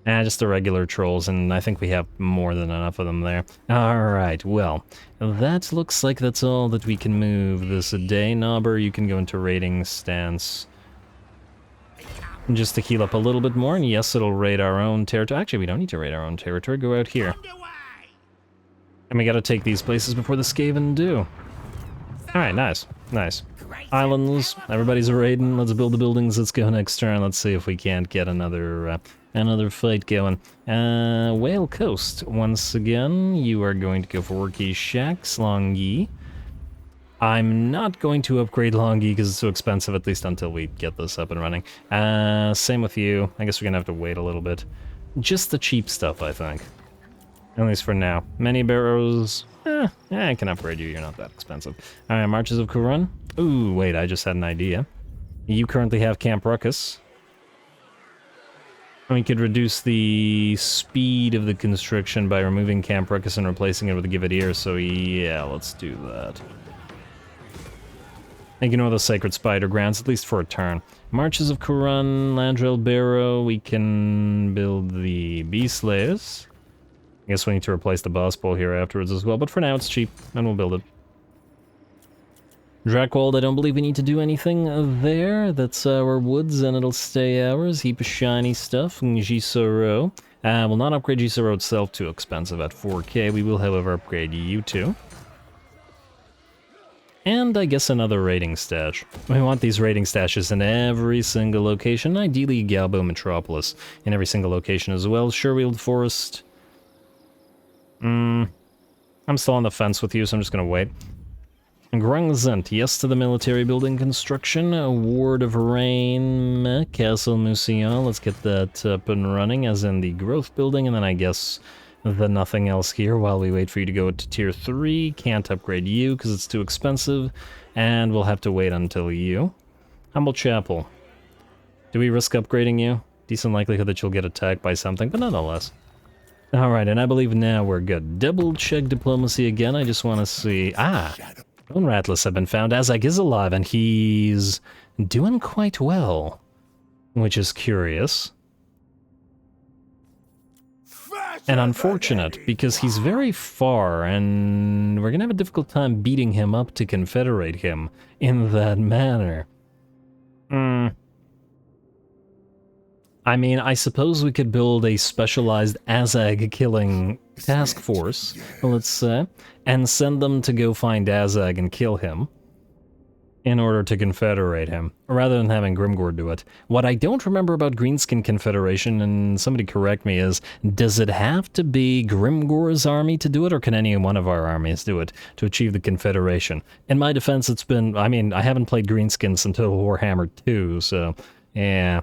Just the regular trolls, and I think we have more than enough of them there. Alright, well, that looks like that's all that we can move this day. Nobber, you can go into raiding stance. Just to heal up a little bit more, and yes, it'll raid our own territory. Actually, we don't need to raid our own territory. Go out here. And we gotta take these places before the Skaven do. Alright, nice. Nice. Islands, everybody's raiding. Let's build the buildings. Let's go next turn. Let's see if we can't get another fight going. Whale Coast, once again, you are going to go for Orky Shacks, Longi. I'm not going to upgrade Longi because it's too expensive, at least until we get this up and running. Same with you. I guess we're gonna have to wait a little bit. Just the cheap stuff, I think. At least for now. Many barrows. I can upgrade you. You're not that expensive. Alright, Marches of Kurun. Ooh, wait, I just had an idea. You currently have Camp Ruckus. We could reduce the speed of the construction by removing Camp Ruckus and replacing it with a Give It Ear, so yeah, let's do that. Ignore the Sacred Spider Grounds, at least for a turn. Marches of Kurun, Landrel Barrow, we can build the Beast Slayers. I guess we need to replace the boss pole here afterwards as well, but for now it's cheap, and we'll build it. Drakwold, I don't believe we need to do anything there. That's our woods, and it'll stay ours. Heap of shiny stuff. Jisoro. We'll not upgrade Jisoro itself, too expensive at 4k. We will, however, upgrade you two. And I guess another raiding stash. We want these raiding stashes in every single location. Ideally, Galbo Metropolis in every single location as well. Sherweald Forest. I'm still on the fence with you, so I'm just gonna wait. Grungzent, yes to the military building construction. Ward of Rain, Castle Musion, let's get that up and running, as in the growth building, and then I guess the nothing else here while we wait for you to go to tier 3. Can't upgrade you because it's too expensive, and we'll have to wait until you. Humble Chapel. Do we risk upgrading you? Decent likelihood that you'll get attacked by something, but nonetheless. Alright, and I believe now we're good. Double check diplomacy again, I just want to see... Bone Rattlers have been found. Azhag is alive, and he's doing quite well, which is curious. And unfortunate, because he's very far, and we're gonna have a difficult time beating him up to confederate him in that manner. I mean, I suppose we could build a specialized Azhag killing task force, let's say, and send them to go find Azhag and kill him. in order to confederate him, rather than having Grimgor do it. What I don't remember about Greenskin Confederation, and somebody correct me, is does it have to be Grimgor's army to do it, or can any one of our armies do it to achieve the confederation? In my defense, it's been, I mean, I haven't played Greenskins until Warhammer 2, so yeah.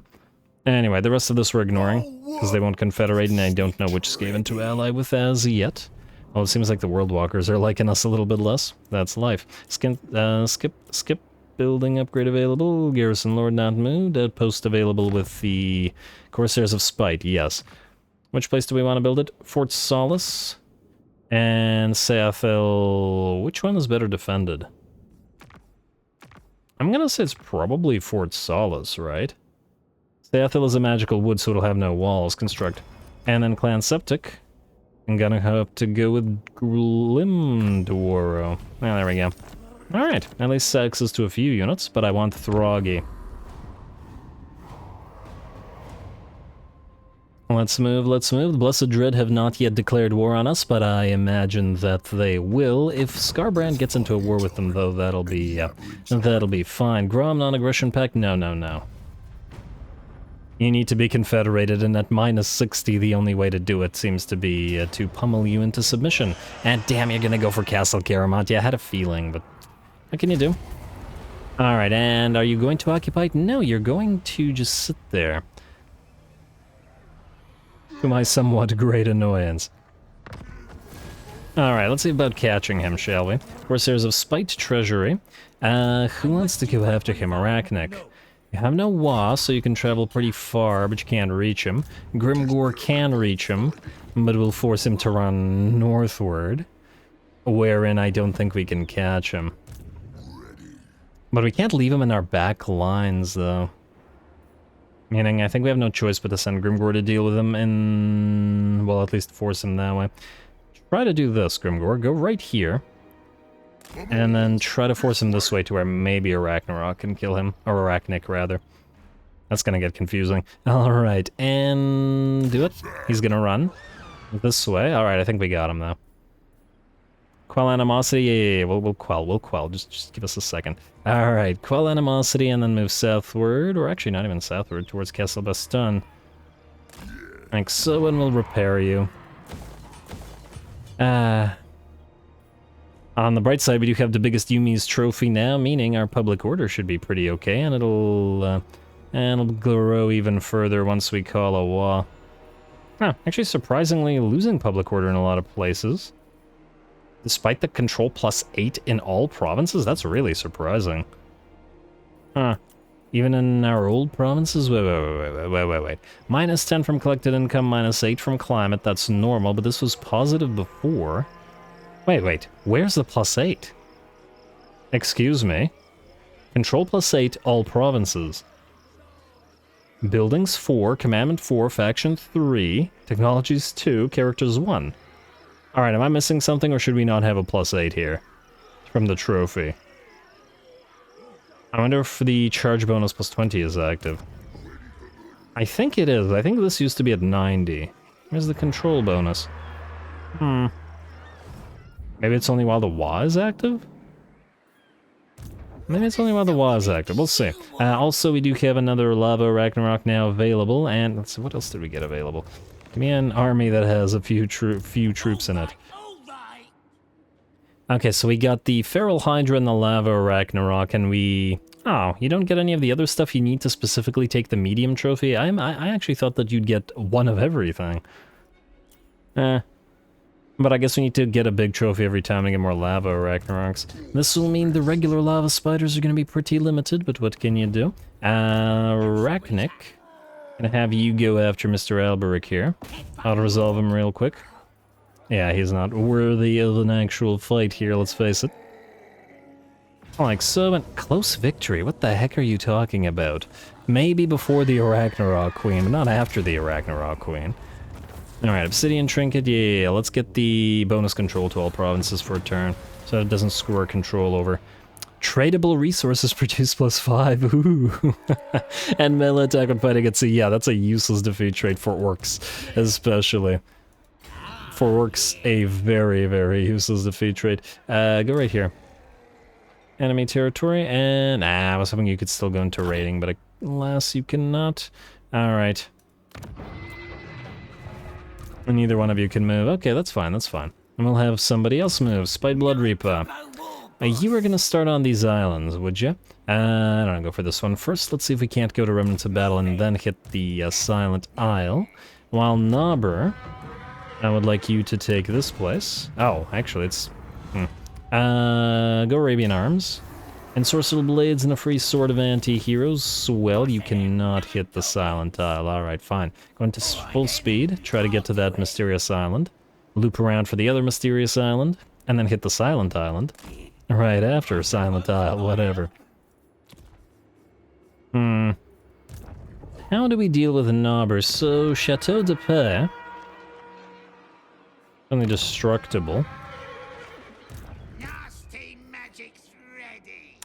Anyway, the rest of this we're ignoring, because they won't confederate, and I don't know which Skaven to ally with as yet. Well, it seems like the World Walkers are liking us a little bit less. That's life. Skip. Building upgrade available. Garrison Lord not moved. Outpost available with the Corsairs of Spite. Yes. Which place do we want to build it? Fort Solace and Seathil. Which one is better defended? I'm gonna say it's probably Fort Solace, right? Seathil is a magical wood, so it'll have no walls. Construct. And then Clan Septic. I'm gonna have to go with Grimdoro. Ah, there we go. Alright, at least access to a few units, but I want Throggy. Let's move. The Blessed Dread have not yet declared war on us, but I imagine that they will. If Scarbrand gets into a war with them, though, that'll be fine. Grom non-aggression pact? No. You need to be confederated, and at minus 60, the only way to do it seems to be to pummel you into submission. And damn, you're gonna go for Castle Caramont. Yeah, I had a feeling, but what can you do? Alright, and are you going to occupy it? No, you're going to just sit there. To my somewhat great annoyance. Alright, let's see about catching him, shall we? Corsairs of Spite Treasury. Who wants to go after him? Arachnic. You have no WAAAGH, so you can travel pretty far, but you can't reach him. Grimgor can reach him, but will force him to run northward, wherein I don't think we can catch him. But we can't leave him in our back lines, though. Meaning, I think we have no choice but to send Grimgor to deal with him and, well, at least force him that way. Try to do this, Grimgor. Go right here. And then try to force him this way to where maybe Arachnarok can kill him. Or Arachnic, rather. That's gonna get confusing. Alright, and do it. He's gonna run this way. Alright, I think we got him, though. Quell Animosity, yeah. We'll quell. Just give us a second. Alright, Quell Animosity and then move southward, or actually not even southward, towards Castle Baston. Like so, and we'll repair you. On the bright side, we do have the biggest Yumi's trophy now, meaning our public order should be pretty okay, and it'll grow even further once we call a WAAAGH. Huh, actually surprisingly losing public order in a lot of places. Despite the control +8 in all provinces? That's really surprising. Huh. Even in our old provinces? Wait. -10 from collected income, -8 from climate, that's normal, but this was positive before. Wait, where's the +8? Excuse me. Control +8, all provinces. Buildings 4, Commandment 4, Faction 3, Technologies 2, Characters 1. Alright, am I missing something, or should we not have a +8 here? From the trophy. I wonder if the charge bonus +20 is active. I think it is. I think this used to be at 90. Where's the control bonus? Maybe it's only while the WAAAGH is active? Maybe it's only while the WAAAGH is active. We'll see. Also, we do have another Lava Ragnarok now available, and let's see, what else did we get available? Give me an army that has a few troops in it. Okay, so we got the Feral Hydra and the Lava Ragnarok, and we... Oh, you don't get any of the other stuff you need to specifically take the medium trophy? I actually thought that you'd get one of everything. But I guess we need to get a big trophy every time to get more Lava Ragnaroks. This will mean the regular lava spiders are going to be pretty limited, but what can you do? Arachnic. Gonna have you go after Mr. Alberic here. I'll resolve him real quick. Yeah, he's not worthy of an actual fight here, let's face it. Like so, and close victory, what the heck are you talking about? Maybe before the Arachnarok Queen, but not after the Arachnarok Queen. Alright, Obsidian Trinket, yeah, let's get the bonus control to all provinces for a turn, so it doesn't screw our control over. Tradable resources produce +5, ooh. And melee attack when fighting at sea, yeah, that's a useless defeat trait for orcs, especially. For orcs, a very, very useless defeat trait. Go right here. enemy territory, and I was hoping you could still go into raiding, but alas, you cannot. Alright. And neither one of you can move. Okay, that's fine, that's fine. And we'll have somebody else move. Spite Blood Reaper. You were gonna start on these islands, would you? I don't know, go for this one first. Let's see if we can't go to Remnants of Battle and then hit the Silent Isle. While Nobber, I would like you to take this place. Oh, actually, it's... go Arabian Arms. Ensorcelled Blades and a free Sword of Anti-Heroes. Well, you cannot hit the Silent Isle. Alright, fine. Go into full speed, try to get to that mysterious island. Loop around for the other mysterious island, and then hit the Silent Island. Right after Silent Isle, whatever. How do we deal with Nobber? So, Chateau de Paix. Only destructible.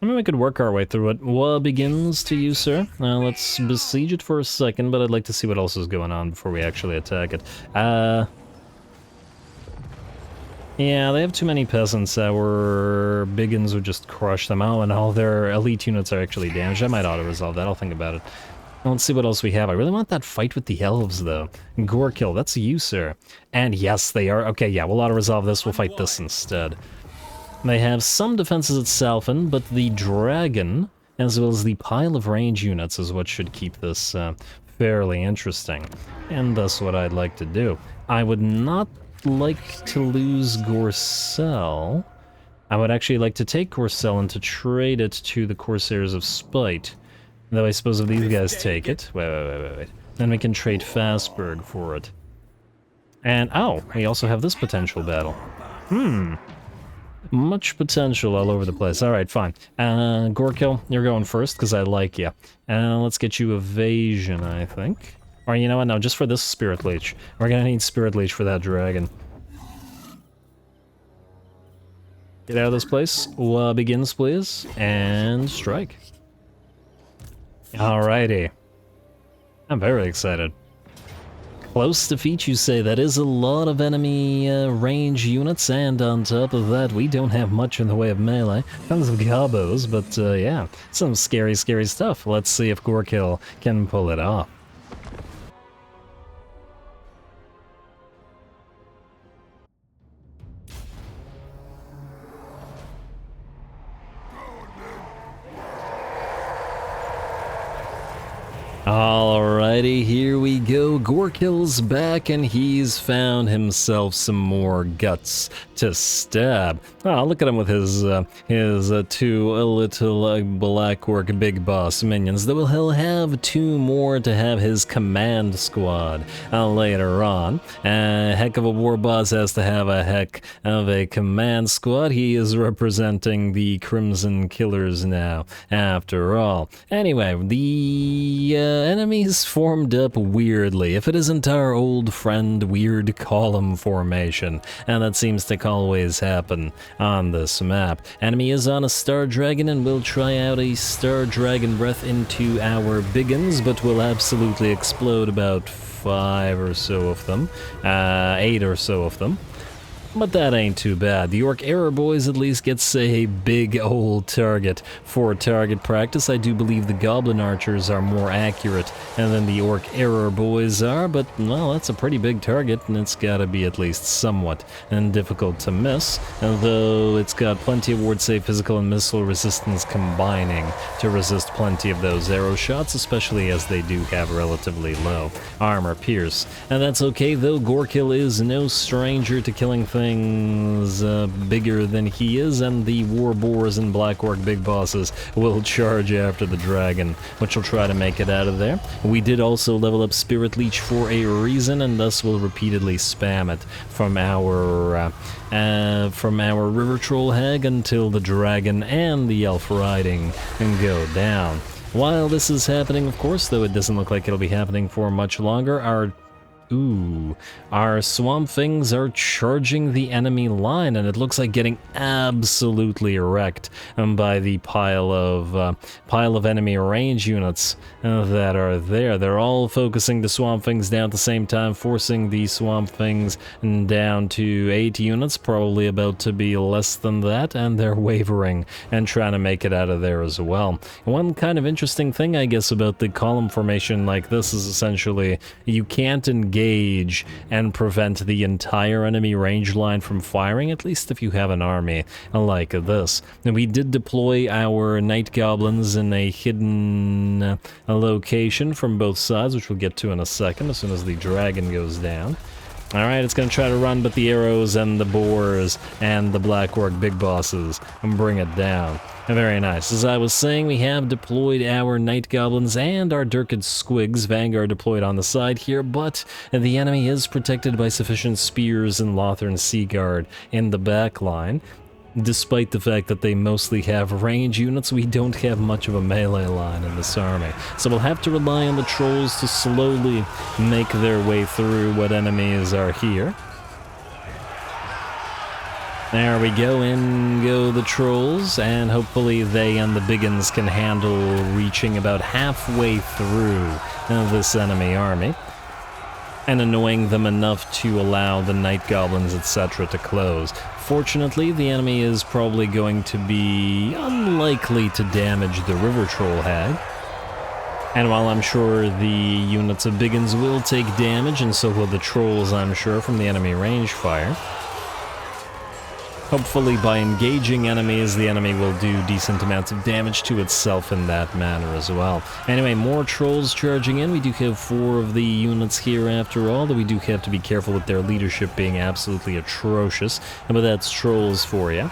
I mean, we could work our way through it. WAAAGH begins to you, sir. Let's besiege it for a second, but I'd like to see what else is going on before we actually attack it. Yeah, they have too many peasants. Our Biggins would just crush them out, and all their elite units are actually damaged. I might auto-resolve that, I'll think about it. Let's see what else we have. I really want that fight with the elves, though. Gorkill, that's you, sir. And yes, they are. Okay, yeah, we'll auto-resolve this. We'll fight this instead. They have some defenses at Salfin, but the dragon, as well as the pile of range units, is what should keep this fairly interesting. And that's what I'd like to do. I would not like to lose Gorcel. I would actually like to take Gorcel and to trade it to the Corsairs of Spite. Though I suppose if these guys take it... Wait. Then we can trade Fastberg for it. And, oh, we also have this potential battle. Much potential all over the place. Alright, fine. Gorkill, you're going first, because I like you. Let's get you evasion, I think. Or you know what, no, just for this Spirit Leech. We're gonna need Spirit Leech for that dragon. Get out of this place. WAAAGH begins, please. And strike. Alrighty. I'm very excited. Close defeat, you say? That is a lot of enemy range units, and on top of that, we don't have much in the way of melee. Tons of gobos, but yeah, some scary, scary stuff. Let's see if Gorkill can pull it off. Alrighty, here we go. Gorkill's back, and he's found himself some more guts to stab. Oh, look at him with his two little Black Orc big boss minions. Though he'll have two more to have his command squad later on. A heck of a war boss has to have a heck of a command squad. He is representing the Crimson Killers now, after all. Anyway, the enemies formed up weirdly. If it isn't our old friend Weird Column Formation, and that seems to always happen on this map. Enemy is on a Star Dragon, and we'll try out a Star Dragon Breath into our Biggins, but we'll absolutely explode about 5 or so of them. 8 or so of them. But that ain't too bad. The Orc Error Boys at least gets a big old target for target practice. I do believe the Goblin Archers are more accurate than the Orc Error Boys are, but, well, that's a pretty big target, and it's gotta be at least somewhat difficult to miss, although it's got plenty of ward save, physical, and missile resistance combining to resist plenty of those arrow shots, especially as they do have relatively low armor pierce. And that's okay, though. Gorkill is no stranger to killing things bigger than he is, and the War Boars and Black Orc big bosses will charge after the dragon, which will try to make it out of there. We did also level up Spirit Leech for a reason, and thus will repeatedly spam it from our River Troll Hag until the dragon and the elf riding go down. While this is happening, of course, though it doesn't look like it'll be happening for much longer, our Ooh, our Swamp Things are charging the enemy line, and it looks like getting absolutely wrecked by the pile of enemy range units that are there. They're all focusing the Swamp Things down at the same time, forcing the Swamp Things down to 8 units, probably about to be less than that, and they're wavering and trying to make it out of there as well. One kind of interesting thing, I guess, about the column formation like this is essentially you can't engage and prevent the entire enemy range line from firing, at least if you have an army like this. And we did deploy our Night Goblins in a hidden location from both sides, which we'll get to in a second as soon as the dragon goes down. Alright, it's going to try to run, but the arrows and the boars and the Black Orc big bosses and bring it down. Very nice. As I was saying, we have deployed our Night Goblins and our Dirked Squigs. Vanguard deployed on the side here, but the enemy is protected by sufficient spears and Lothern Seaguard in the back line. Despite the fact that they mostly have range units, we don't have much of a melee line in this army. So we'll have to rely on the trolls to slowly make their way through what enemies are here. There we go, in go the trolls, and hopefully they and the biggins can handle reaching about halfway through this enemy army, and annoying them enough to allow the Night Goblins, etc. to close. Fortunately, the enemy is probably going to be unlikely to damage the River Troll Hag. And while I'm sure the units of biggins will take damage, and so will the trolls, I'm sure, from the enemy range fire, hopefully by engaging enemies, the enemy will do decent amounts of damage to itself in that manner as well. Anyway, more trolls charging in. We do have 4 of the units here after all, though we do have to be careful with their leadership being absolutely atrocious. But that's trolls for you.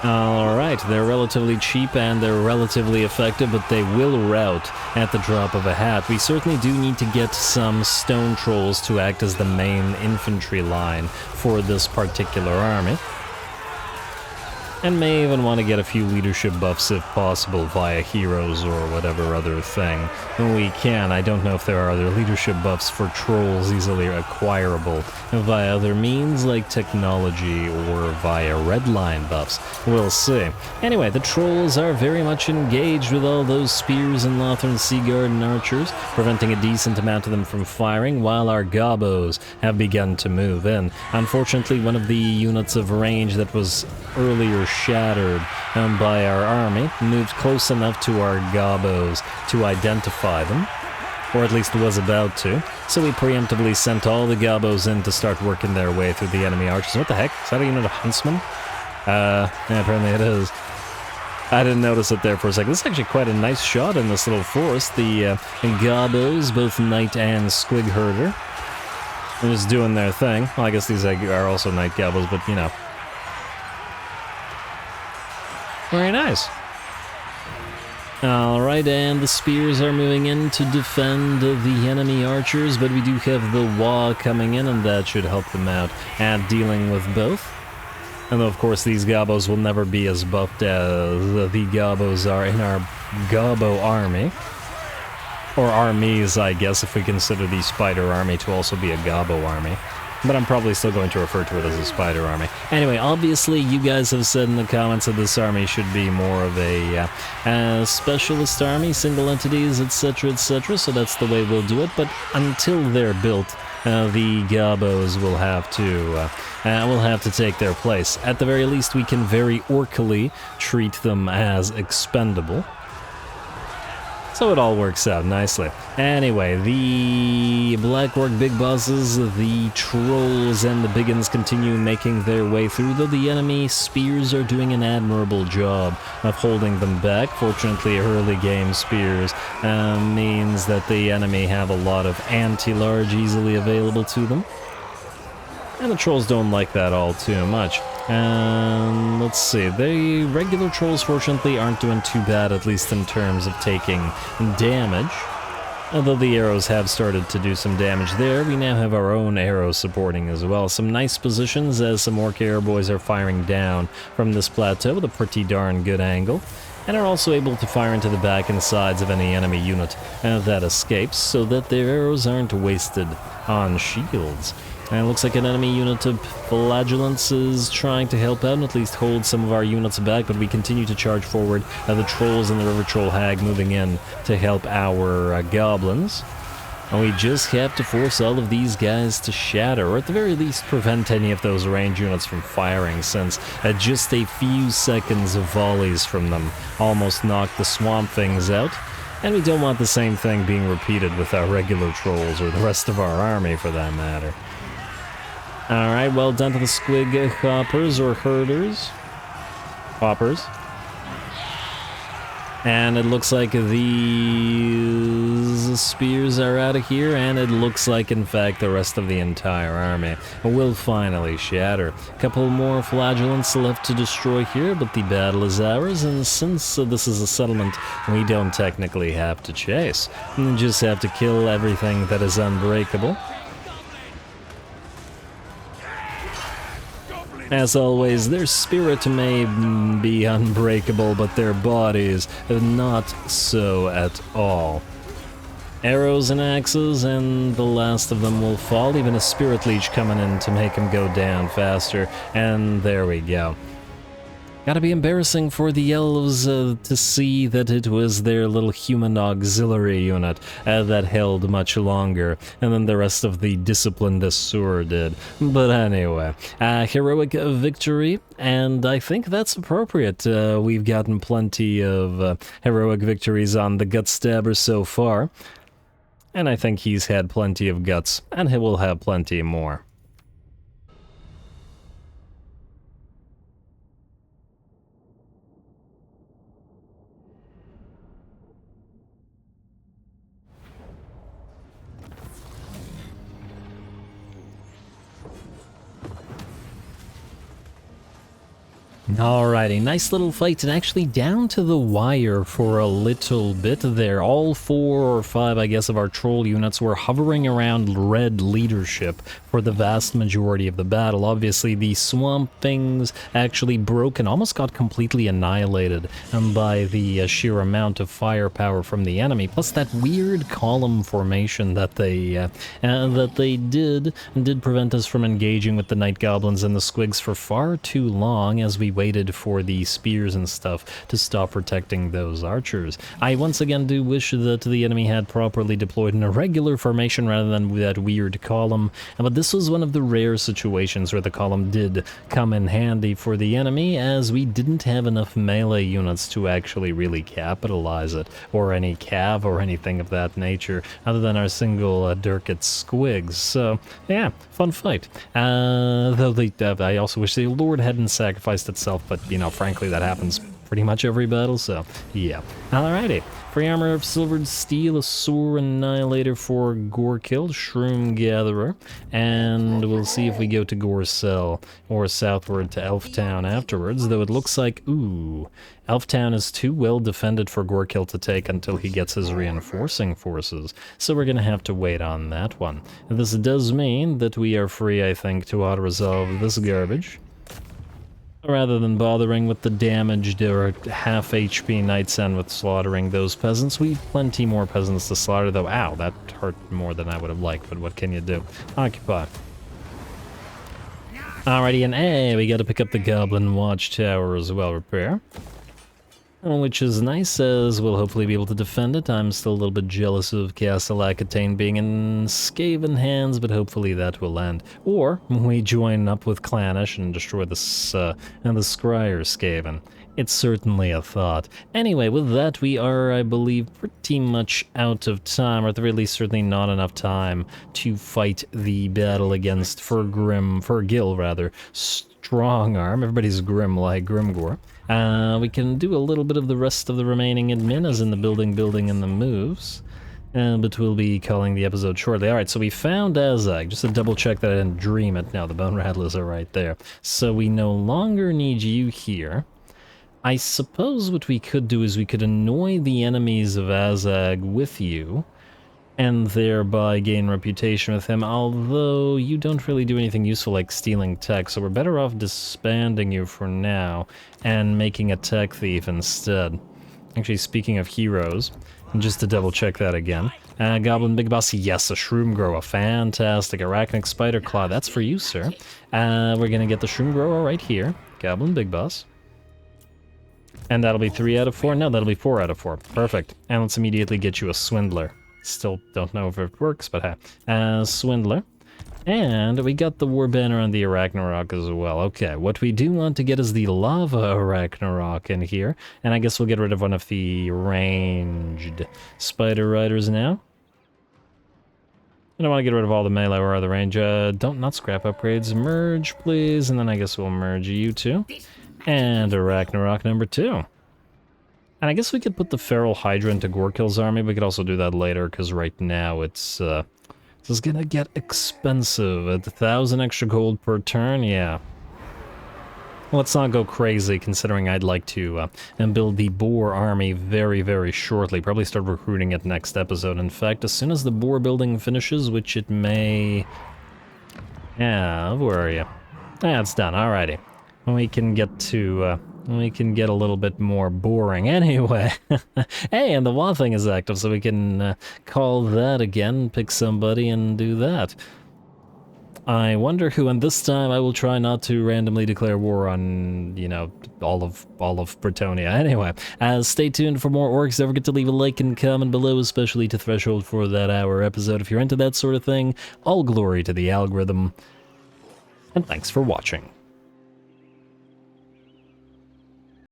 Alright, they're relatively cheap and they're relatively effective, but they will rout at the drop of a hat. We certainly do need to get some stone trolls to act as the main infantry line for this particular army. And may even want to get a few leadership buffs if possible via heroes or whatever other thing we can. I don't know if there are other leadership buffs for trolls easily acquirable via other means like technology or via redline buffs. We'll see. Anyway, the trolls are very much engaged with all those spears and Lothern Seaguard and archers, preventing a decent amount of them from firing, while our gobos have begun to move in. Unfortunately, one of the units of range that was earlier shattered by our army moved close enough to our gobos to identify them, or at least was about to, so we preemptively sent all the gobos in to start working their way through the enemy archers. What the heck? Is that a unit of huntsmen? Yeah, apparently it is. I didn't notice it there for a second. This is actually quite a nice shot in this little forest. The gobos, both knight and squig herder, are just doing their thing. Well, I guess these are also night gobos, but you know. Very nice. Alright, and the spears are moving in to defend the enemy archers, but we do have the WAAAGH coming in, and that should help them out at dealing with both. And of course, these gobos will never be as buffed as the gobos are in our gobo army. Or armies, I guess, if we consider the spider army to also be a gobo army. But I'm probably still going to refer to it as a spider army. Anyway, obviously, you guys have said in the comments that this army should be more of a specialist army, single entities, etc., so that's the way we'll do it. But until they're built, the gobos will have to take their place. At the very least, we can very orcally treat them as expendable. So it all works out nicely. Anyway, the Black Orc big bosses, the trolls, and the biggins continue making their way through, though the enemy spears are doing an admirable job of holding them back. Fortunately, early game spears means that the enemy have a lot of anti-large easily available to them. And the trolls don't like that all too much. Let's see, the regular trolls fortunately aren't doing too bad, at least in terms of taking damage. Although the arrows have started to do some damage there, we now have our own arrows supporting as well. Some nice positions as some orc arrow boys are firing down from this plateau with a pretty darn good angle. and are also able to fire into the back and sides of any enemy unit that escapes, so that their arrows aren't wasted on shields. And it looks like an enemy unit of Flagellants is trying to help out and at least hold some of our units back, but we continue to charge forward. The Trolls and the River Troll Hag moving in to help our Goblins. And we just have to force all of these guys to shatter, or at the very least prevent any of those range units from firing, since just a few seconds of volleys from them almost knocked the Swamp Things out. And we don't want the same thing being repeated with our regular Trolls, or the rest of our army for that matter. Alright, well done to the Squig Hoppers, or Herders. Hoppers. And it looks like these spears are out of here, and it looks like, in fact, the rest of the entire army will finally shatter. A couple more Flagellants left to destroy here, but the battle is ours, and since this is a settlement, we don't technically have to chase. We just have to kill everything that is unbreakable. As always, their spirit may be unbreakable, but their bodies not so at all. Arrows and axes, and the last of them will fall, even a Spirit Leech coming in to make him go down faster, and there we go. Gotta be embarrassing for the elves to see that it was their little human auxiliary unit that held much longer, and then the rest of the disciplined Asur did. But anyway, heroic victory, and I think that's appropriate. We've gotten plenty of heroic victories on the Gut Stabber so far, and I think he's had plenty of guts, and he will have plenty more. Alrighty, nice little fight, and actually down to the wire for a little bit there. All 4 or 5, I guess, of our troll units were hovering around red leadership for the vast majority of the battle. Obviously, the Swamp Things actually broke and almost got completely annihilated by the sheer amount of firepower from the enemy, plus that weird column formation that they did prevent us from engaging with the Night Goblins and the Squigs for far too long, as we waited for the spears and stuff to stop protecting those archers. I once again do wish that the enemy had properly deployed an irregular formation rather than that weird column, but this was one of the rare situations where the column did come in handy for the enemy, as we didn't have enough melee units to actually really capitalize it, or any cav or anything of that nature, other than our single Durkit Squigs. So, yeah, fun fight. Though I also wish the Lord hadn't sacrificed itself, but, you know, frankly, that happens pretty much every battle, so, yeah. Alrighty. Free armor of silvered steel, Asur Annihilator for Gorkill, Shroom Gatherer, and we'll see if we go to Gorcell or southward to Elftown afterwards, though it looks like, ooh, Elftown is too well defended for Gorkill to take until he gets his reinforcing forces, so we're gonna have to wait on that one. This does mean that we are free, I think, to auto-resolve this garbage, rather than bothering with the damaged or half HP Knights End with slaughtering those peasants. We've plenty more peasants to slaughter, though. Ow, that hurt more than I would have liked, but what can you do? Occupy. Alrighty, and hey, we gotta pick up the Goblin Watchtower as well, repair. Which is nice, as we'll hopefully be able to defend it. I'm still a little bit jealous of Castle Aquitaine being in Skaven hands, but hopefully that will end. Or we join up with Clanish and destroy the Scryer Skaven. It's certainly a thought. Anyway, with that, we are, I believe, pretty much out of time, or at the very least, certainly not enough time to fight the battle against Gil, Strong Arm. Everybody's grim like Grimgor. We can do a little bit of the rest of the remaining admin, as in the building, and the moves. But we'll be calling the episode shortly. Alright, so we found Azhag. Just to double check that I didn't dream it. Now, the Bone Rattlers are right there. So we no longer need you here. I suppose what we could do is we could annoy the enemies of Azhag with you, and thereby gain reputation with him, although you don't really do anything useful like stealing tech, so we're better off disbanding you for now and making a tech thief instead. Actually, speaking of heroes, just to double check that again. Goblin Big Boss, yes, a Shroom Grower, fantastic. Arachnic Spider Claw, that's for you, sir. We're gonna get the Shroom Grower right here. Goblin Big Boss. And that'll be 3 out of 4? No, that'll be 4 out of 4. Perfect. And let's immediately get you a Swindler. Still don't know if it works, but hey. Swindler. And we got the War Banner on the Arachnarok as well. Okay, what we do want to get is the Lava Arachnarok in here. And I guess we'll get rid of one of the ranged Spider Riders now. I don't want to get rid of all the melee or other range. Not scrap upgrades. Merge, please. And then I guess we'll merge you two. And Arachnarok number 2. And I guess we could put the Feral Hydra into Gorkill's army. We could also do that later, because right now it's... this is gonna get expensive. At 1,000 extra gold per turn, yeah. Let's not go crazy, considering I'd like to build the Boar army very, very shortly. Probably start recruiting it next episode. In fact, as soon as the Boar building finishes, which it may... Yeah, where are you? Yeah, it's done, alrighty. We can get to... we can get a little bit more boring anyway. Hey, and the WAAAGH thing is active, so we can call that again, pick somebody and do that. I wonder who, and this time I will try not to randomly declare war on, you know, all of Bretonnia. Anyway, stay tuned for more orcs. Don't forget to leave a like and comment below, especially to Threshold for that hour episode if you're into that sort of thing. All glory to the algorithm, and thanks for watching.